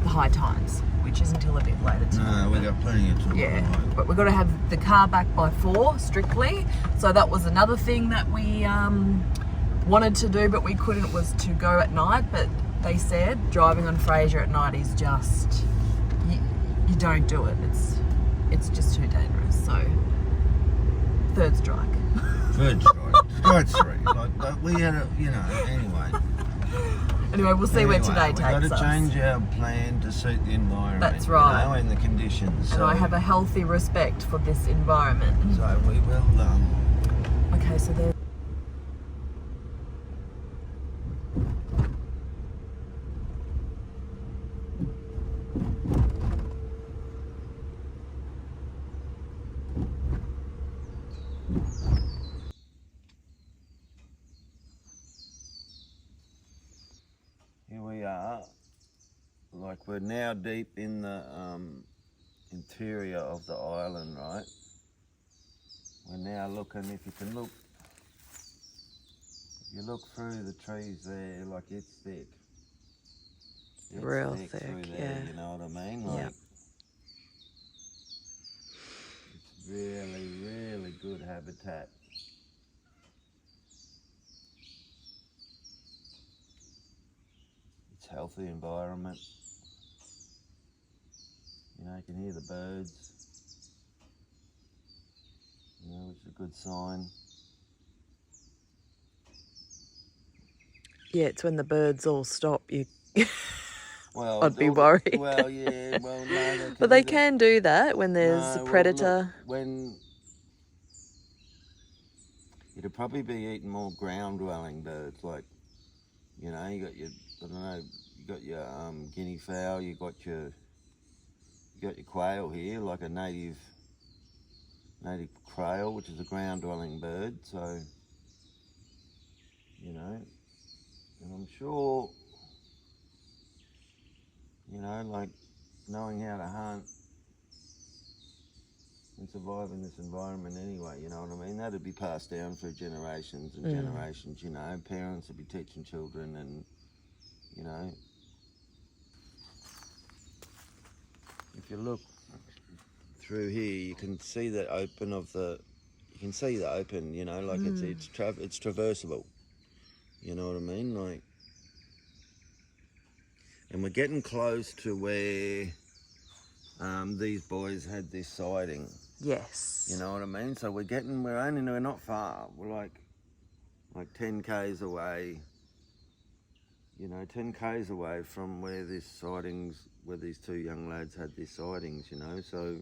high tides, which is until a bit later tonight. No, we got plenty of time. Yeah, but we've got to have the car back by 4 strictly. So that was another thing that we wanted to do, but we couldn't, was to go at night. But they said driving on Fraser at night is just you don't do it. It's just too dangerous. So third strike. Third strike. Strike 3. But we had a, anyway. Anyway, we'll see where today takes us. We've got to change our plan to suit the environment. That's right. And the conditions. And I have a healthy respect for this environment. So we will. Okay, so there. Here we are. Like, we're now deep in the interior of the island, right? We're now looking, if you look through the trees there, like, it's thick. It's real thick thick, through there, yeah. you know what I mean? Like, it's really, really good habitat. It's healthy environment. You know, you can hear the birds, which is a good sign. Yeah, it's when the birds all stop, Well, I'd be worried. Well, yeah, well, no. But they can do that when there's a predator. Well, look, when you'd probably be eating more ground-dwelling birds, like, you got your, I don't know, you got your guinea fowl, you got your quail here, like a native quail, which is a ground-dwelling bird. So, and I'm sure knowing how to hunt and survive in this environment anyway, you know what I mean? That'd be passed down for generations and generations, you know. Parents would be teaching children and, you know. If you look through here, you can see the open of the, you know, like it's traversable, you know what I mean? Like, and we're getting close to where these boys had this sighting. Yes. You know what I mean? So we're not far. We're like 10 k's away. You know, 10 k's away from where where these two young lads had these sightings, you know, so.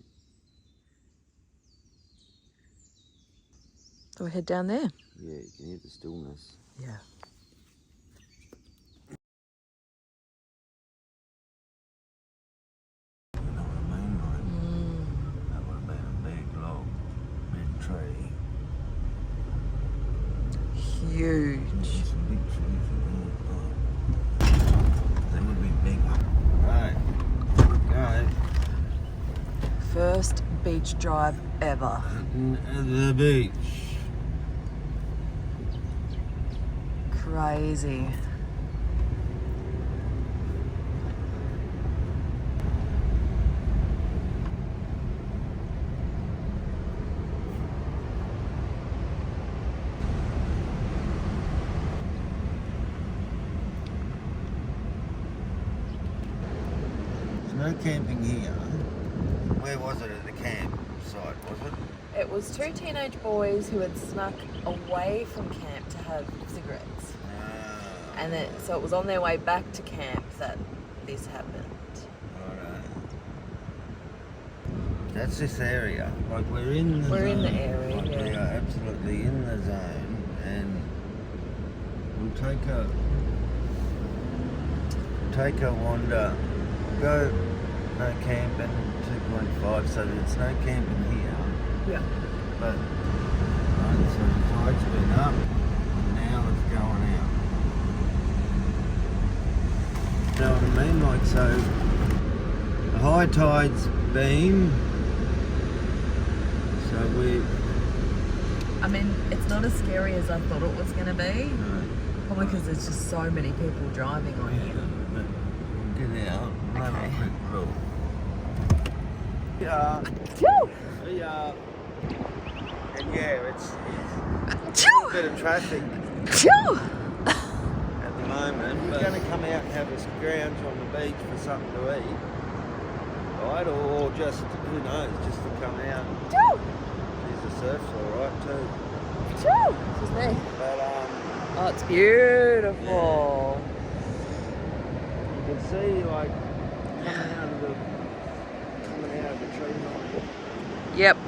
So we head down there? Yeah, you can hear the stillness. Yeah. You know what I mean? Like, that would have been a big log, big tree. Huge. There's some big trees in there. They would be big. Right. Go. First beach drive ever. At the beach. Crazy. There's no camping here. Where was it at the campsite, was it? It was two teenage boys who had snuck away from camp to have cigarettes. And then, so it was on their way back to camp that this happened. Alright. That's this area. Like we're in the zone. We're in the area, Like yeah. we are absolutely in the zone, and we'll take a wander. Go no camping 2.5, so there's no camping here. Yeah. But right, so the tide's been up, and now it's going out. You know what I mean? Like, so the high tide's been, so I mean, it's not as scary as I thought it was going to be. no, Probably because there's just so many people driving on here. but we'll get out and have Okay. a quick roll. Yeah. Phew! Yeah. And yeah, it's Phew! a bit of traffic Phew! at the moment. We're going to come out and have a scrounge on the beach for something to eat, right? Or just, who knows, just to come out. Phew! The surf's alright too. Phew! This is me. But Oh, it's beautiful. you can see like coming out of the tree line. Yep. You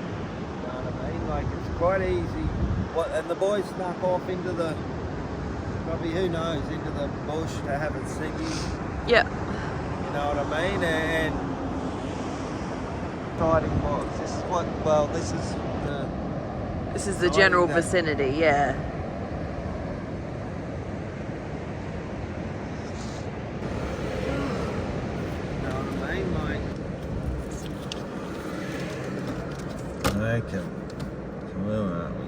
know what I mean? Like it's quite easy. And the boys snuck off into the, probably who knows, into the bush to have a ciggy. Yep. You know what I mean? And exciting was. This is the general vicinity, yeah. You know what I mean? Like. Okay. So where are we?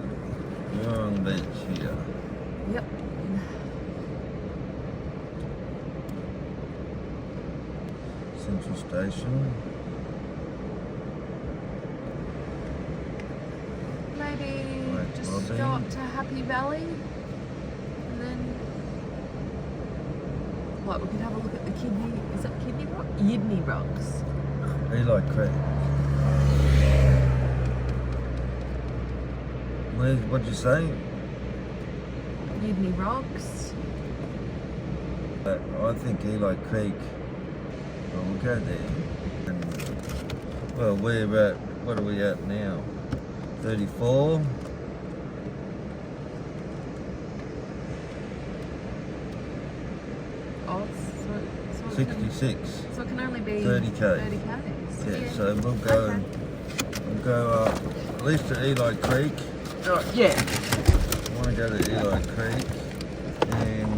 We're on the bench here. Yep. Central Station. Maybe Right, just Robin. go up to Happy Valley and then What, we could have a look at the is that Kidney Rock? Yidney Rocks. Eli Creek. What'd you say? Yidney Rocks. I think Eli Creek. Well, we'll go there. And, well, we're at, what are we at now? 34. oh, so 66. so it can only be 30 Ks. 30 Ks. Yeah, so we'll go at least to Eli Creek. Yeah. I want to go to Eli Creek and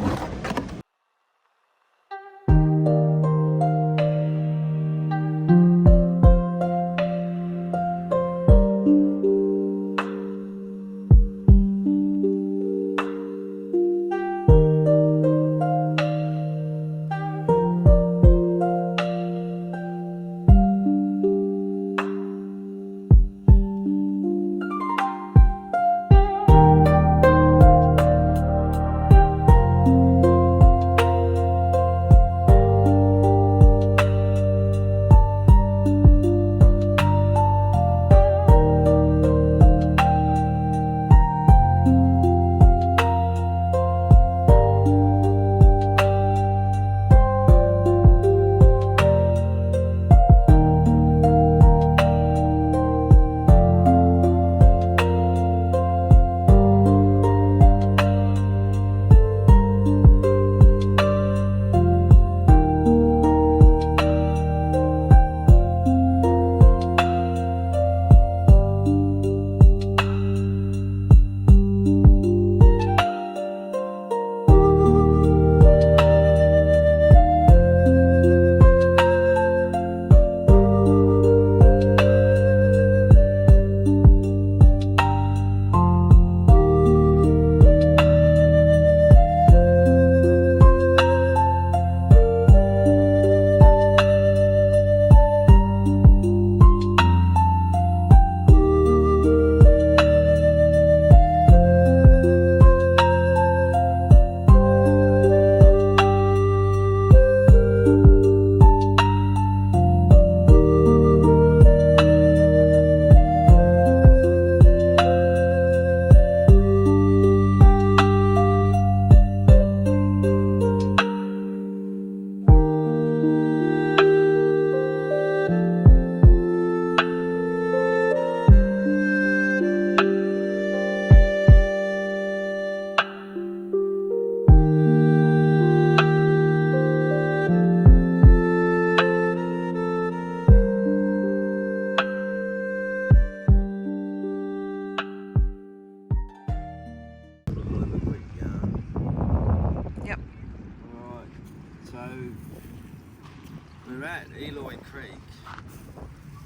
Eli Creek,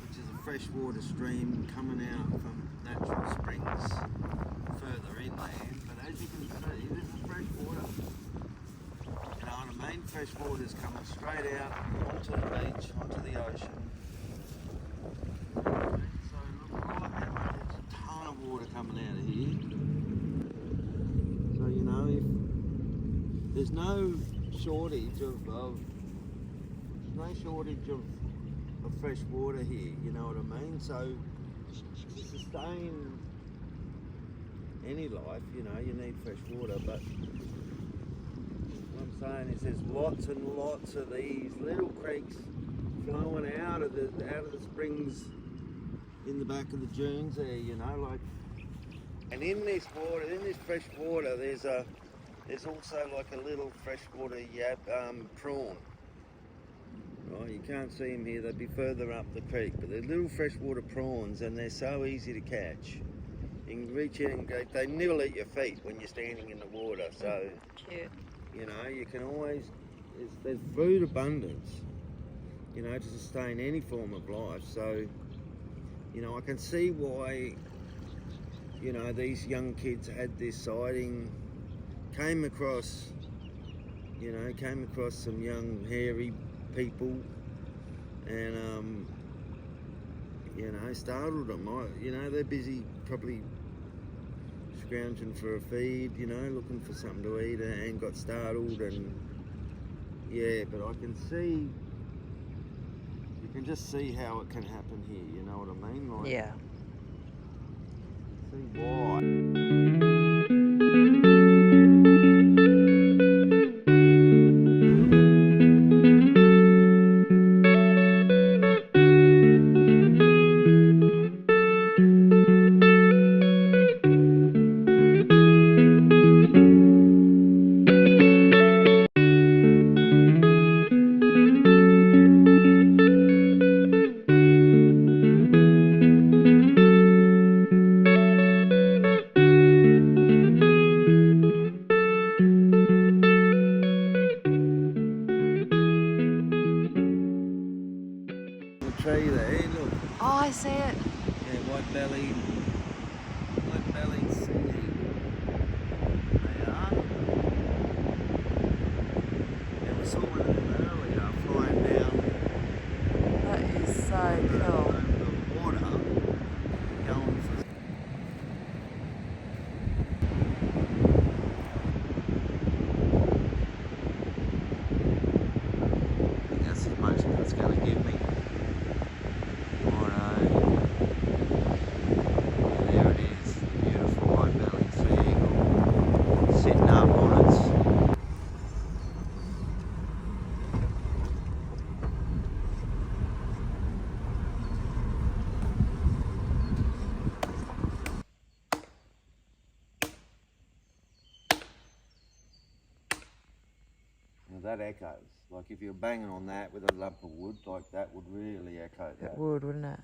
which is a freshwater stream coming out from natural springs further inland. But as you can see, this is fresh water. You know, and the main fresh water is coming straight out onto the beach, onto the ocean. So look right that way, there's a ton of water coming out of here. So, you know, if there's no shortage of fresh water here, you know what I mean? So to sustain any life, you know, you need fresh water, but what I'm saying is there's lots and lots of these little creeks flowing out of the springs in the back of the dunes there, you know, like. And in this water, in this fresh water, there's also like a little freshwater prawn. Right, you can't see them here, they'd be further up the creek, but they're little freshwater prawns and they're so easy to catch. You can reach in and go, they nibble at your feet when you're standing in the water, so Cute. you know, you can always, there's food abundance, you know, to sustain any form of life. So, you know, I can see why, you know, these young kids had this sighting, came across some young hairy people and, you know, startled them. You know, they're busy probably scrounging for a feed, you know, looking for something to eat and got startled and, yeah, but I can see, you can just see how it can happen here, you know what I mean? Like, Yeah. see why. Tree there, look. Oh, I see it. Yeah, white-bellied sea. They are. Yeah, we saw one of them earlier flying down That is so cool. over the water, going for. I think that's as much as it's going to give me. There it is, the beautiful white-bellied sea eagle sitting up on its. Now that echoes. Like if you're banging on that with a lump of wood, like that would really echo that. It would, wouldn't it?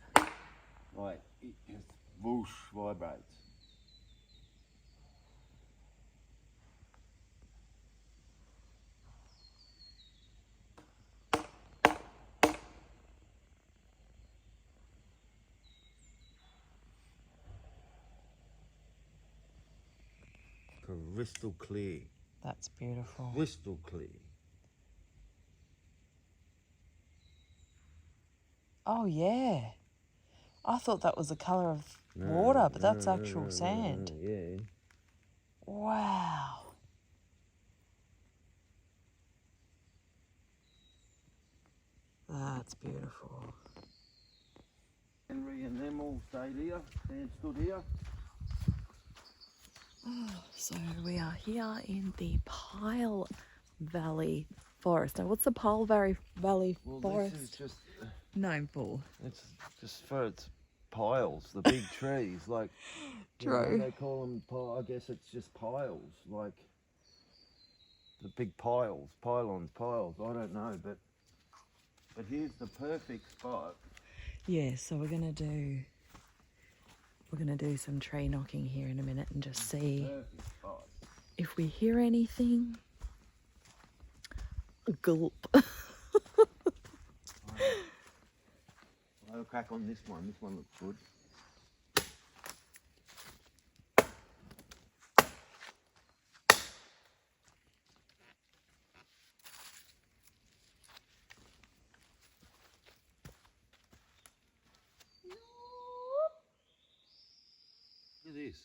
Like it just whoosh vibrates. Crystal clear. That's beautiful. Crystal clear. Oh, yeah. I thought that was the colour of water, but that's actual sand. Yeah. Wow. That's beautiful. Henry and them all stayed here, stood here. So we are here in the Pile Valley Forest. Now, what's the Pile Valley Forest This is just, known for? it's just for its piles, the big trees, like. True. You know, they call them, I guess it's just piles, like the big piles, pylons, piles, I don't know, but here's the perfect spot. Yeah, so we're gonna do some tree knocking here in a minute and just see Perfect spot. if we hear anything. Gulp. back on this one. This one looks good. Look at this.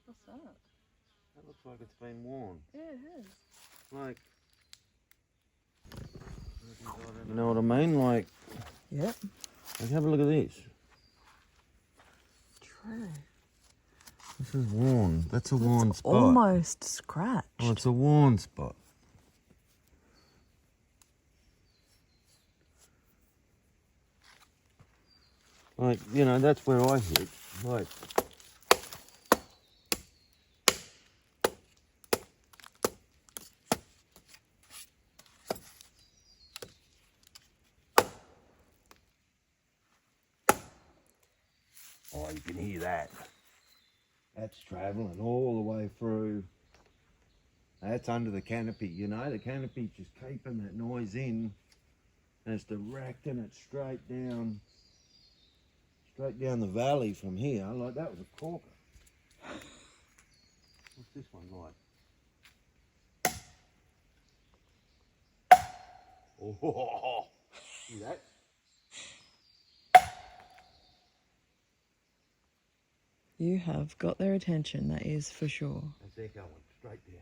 What's that? That looks like it's been worn. Yeah, it has. Like, you know what I mean? Like, Yep. have a look at this. True. This is worn. That's a worn spot. Almost scratched. Oh, it's a worn spot. Like, you know, that's where I hit. Like, oh, you can hear that. That's travelling all the way through. That's under the canopy, you know. The canopy just keeping that noise in. And it's directing it straight down the valley from here. Like, that was a corker. What's this one like? Oh, see that? You have got their attention, that is for sure. That's echoing straight down.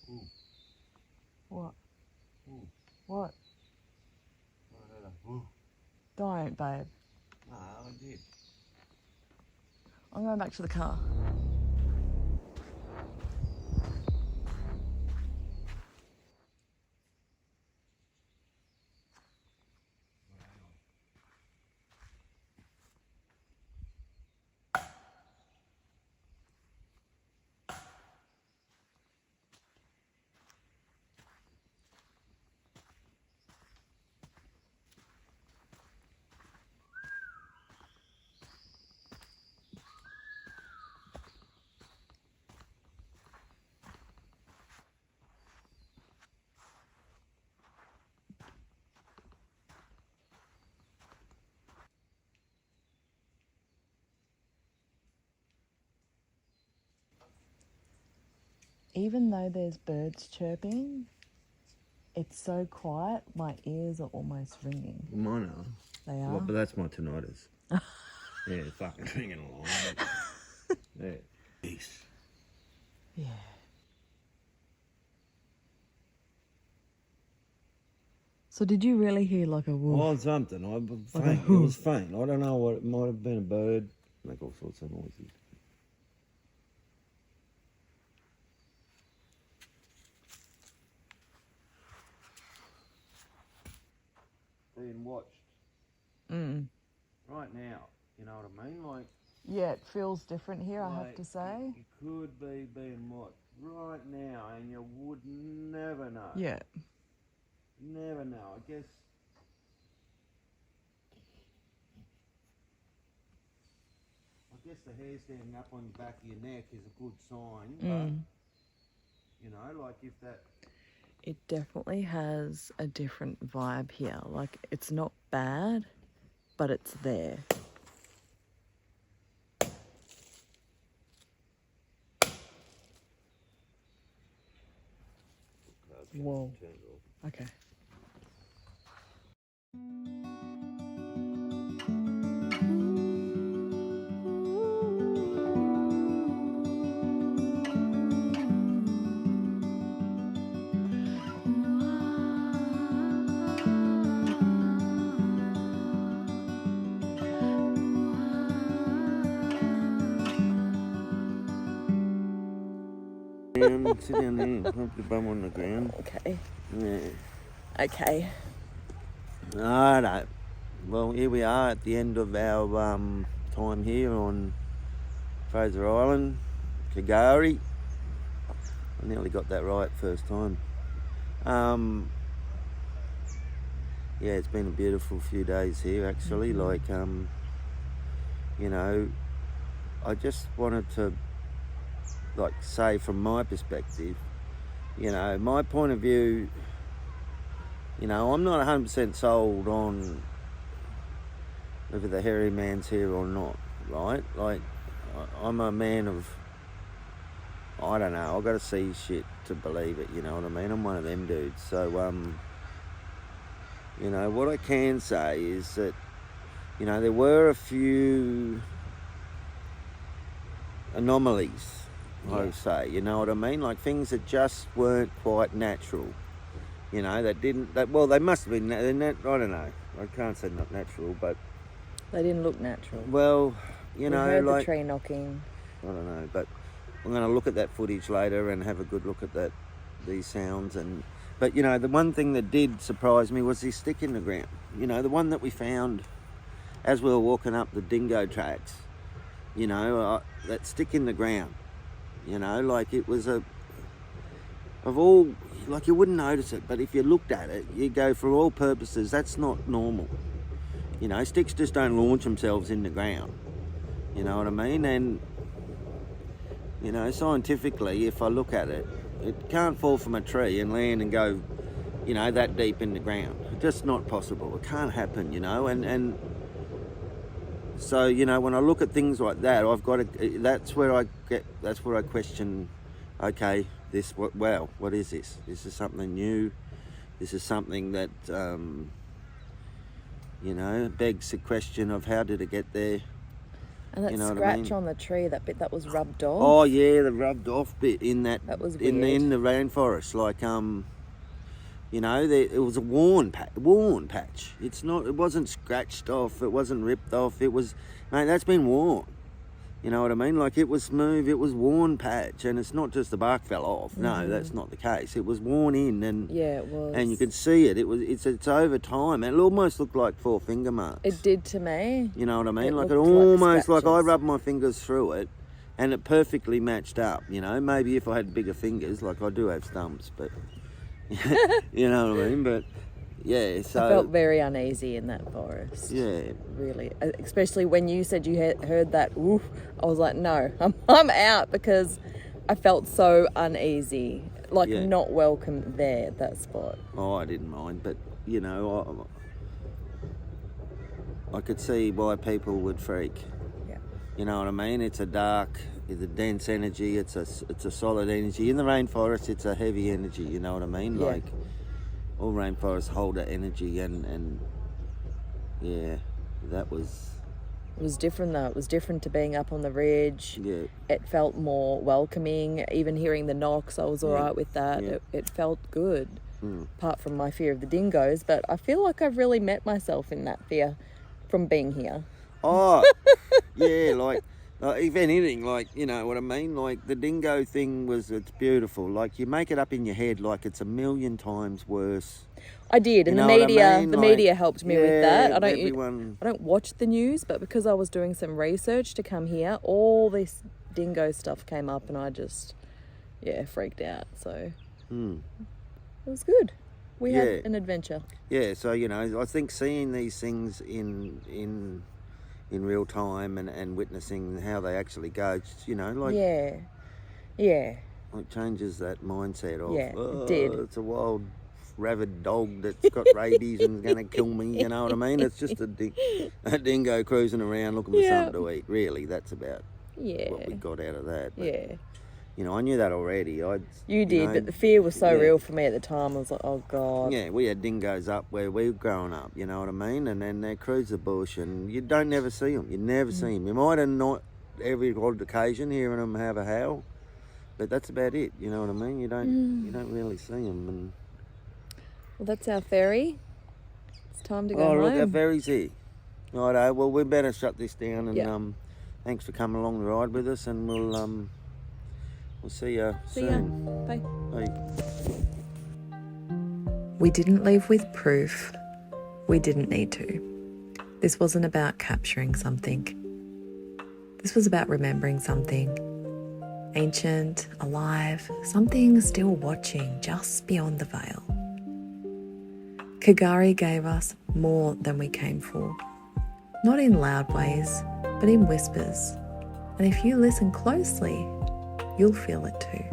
Ooh. What? Ooh. What? Ooh. Don't, babe. No, I did. I'm going back to the car. Even though there's birds chirping, it's so quiet, my ears are almost ringing. Mine are. They are? Well, but that's my tinnitus. Yeah, fucking ringing along. Yeah. Peace. Yeah. So did you really hear like a woof? Oh, something. Like a It was faint. I don't know what. It might have been a bird. Make all sorts of noises. Being watched right now. You know what I mean? Like, Yeah, it feels different here, I have to say. You could be being watched right now, and you would never know. Yeah. Never know. I guess. The hair standing up on the back of your neck is a good sign, but you know, like if that. It definitely has a different vibe here. Like, it's not bad, but it's there. Whoa. Okay. down. Sit down there. Put your bum on the ground. Okay. Yeah. Okay. Righto. Well, here we are at the end of our time here on Fraser Island, Kagari. I nearly got that right first time. Yeah, it's been a beautiful few days here actually. Like, you know, I just wanted to like say from my perspective, you know, my point of view, you know, I'm not 100% sold on whether the hairy man's here or not, right? Like, I'm a man of, I don't know, I've got to see shit to believe it, you know what I mean? I'm one of them dudes. So, you know, what I can say is that, you know, there were a few anomalies, I would say, you know what I mean? Like things that just weren't quite natural, you know, well, they must have been, I don't know, I can't say not natural, but... They didn't look natural. Well, you We know, heard like... the tree knocking. I don't know, but I'm going to look at that footage later and have a good look at these sounds. But, you know, the one thing that did surprise me was this stick in the ground. You know, the one that we found as we were walking up the Dingo Tracks, you know, that stick in the ground, you know, like it was like you wouldn't notice it, but if you looked at it, you go, for all purposes, that's not normal. You know, sticks just don't launch themselves in the ground. You know what I mean? And, you know, scientifically, if I look at it, it can't fall from a tree and land and go, you know, that deep in the ground. It's just not possible. It can't happen, you know. And so, you know, when I look at things like that, that's where I question, okay, what is this? This is something new. This is something that, you know, begs the question of how did it get there? And that You know what I scratch mean? on the tree, that bit that was rubbed off. Oh yeah, the rubbed off bit in that was in weird. the rainforest. Like you know, it was a worn patch. It wasn't scratched off. It wasn't ripped off. It was, mate, that's been worn. You know what I mean? Like it was smooth. It was worn patch, and it's not just the bark fell off. No, that's not the case. It was worn in, and Yeah, it was. and you could see it. It's over time. It almost looked like 4 finger marks. It did to me. You know what I mean? It Like it looked like almost like I scratches. rubbed my fingers through it, and it perfectly matched up. You know, maybe if I had bigger fingers, like I do have stumps, but you know what I mean. But yeah, so I felt very uneasy in that forest. yeah, Really, especially when you said you heard that. Oof, I was like, no, I'm out, because I felt so uneasy, like Yeah. not welcome there at that spot. oh, I didn't mind, but you know, I could see why people would freak. Yeah. You know what I mean? It's a dense energy. It's a solid energy. In the rainforest, it's a heavy energy. You know what I mean? Yeah. Like all rainforests hold that energy, and yeah, that was It was different though. It was different to being up on the ridge. yeah. It felt more welcoming. Even hearing the knocks, I was all right with that. Yeah. It felt good, Mm. apart from my fear of the dingoes. But I feel like I've really met myself in that fear from being here. Oh, yeah, like if anything, like, you know what I mean? Like the dingo thing it's beautiful. Like you make it up in your head like it's a million times worse. I did, and You the know what I media, mean? the Like, media helped me with that. yeah, I don't everyone- watch the news, but because I was doing some research to come here, all this dingo stuff came up, and I just, freaked out. So Mm. it was good. We Yeah. had an adventure. Yeah, so, you know, I think seeing these things in real time and witnessing how they actually go, you know, like, Yeah. like changes that mindset of, Yeah, it oh, did. it's a wild, rabid dog that's got rabies and going to kill me, you know what I mean? It's just a dingo cruising around looking for Yeah. something to eat, really. That's about Yeah. what we got out of that. But, Yeah. you know, I knew that already. You did, know, but the fear was so yeah. real for me at the time. I was like, oh God. Yeah, we had dingoes up where we were growing up, you know what I mean? And then they cruise the bush, and you don't never see them. You never see them. You might have not every odd occasion hearing them have a howl, but that's about it. You know what I mean? You don't really see them. And Well, that's our ferry. It's time to go oh, home. look, our ferry's here. Righto. Well, we better shut this down, and Yeah. thanks for coming along the ride with us, and we'll We'll see you See ya. soon. Bye. Bye. We didn't leave with proof. We didn't need to. This wasn't about capturing something. This was about remembering something. Ancient, alive, something still watching just beyond the veil. Kagari gave us more than we came for. Not in loud ways, but in whispers. And if you listen closely, you'll feel it too.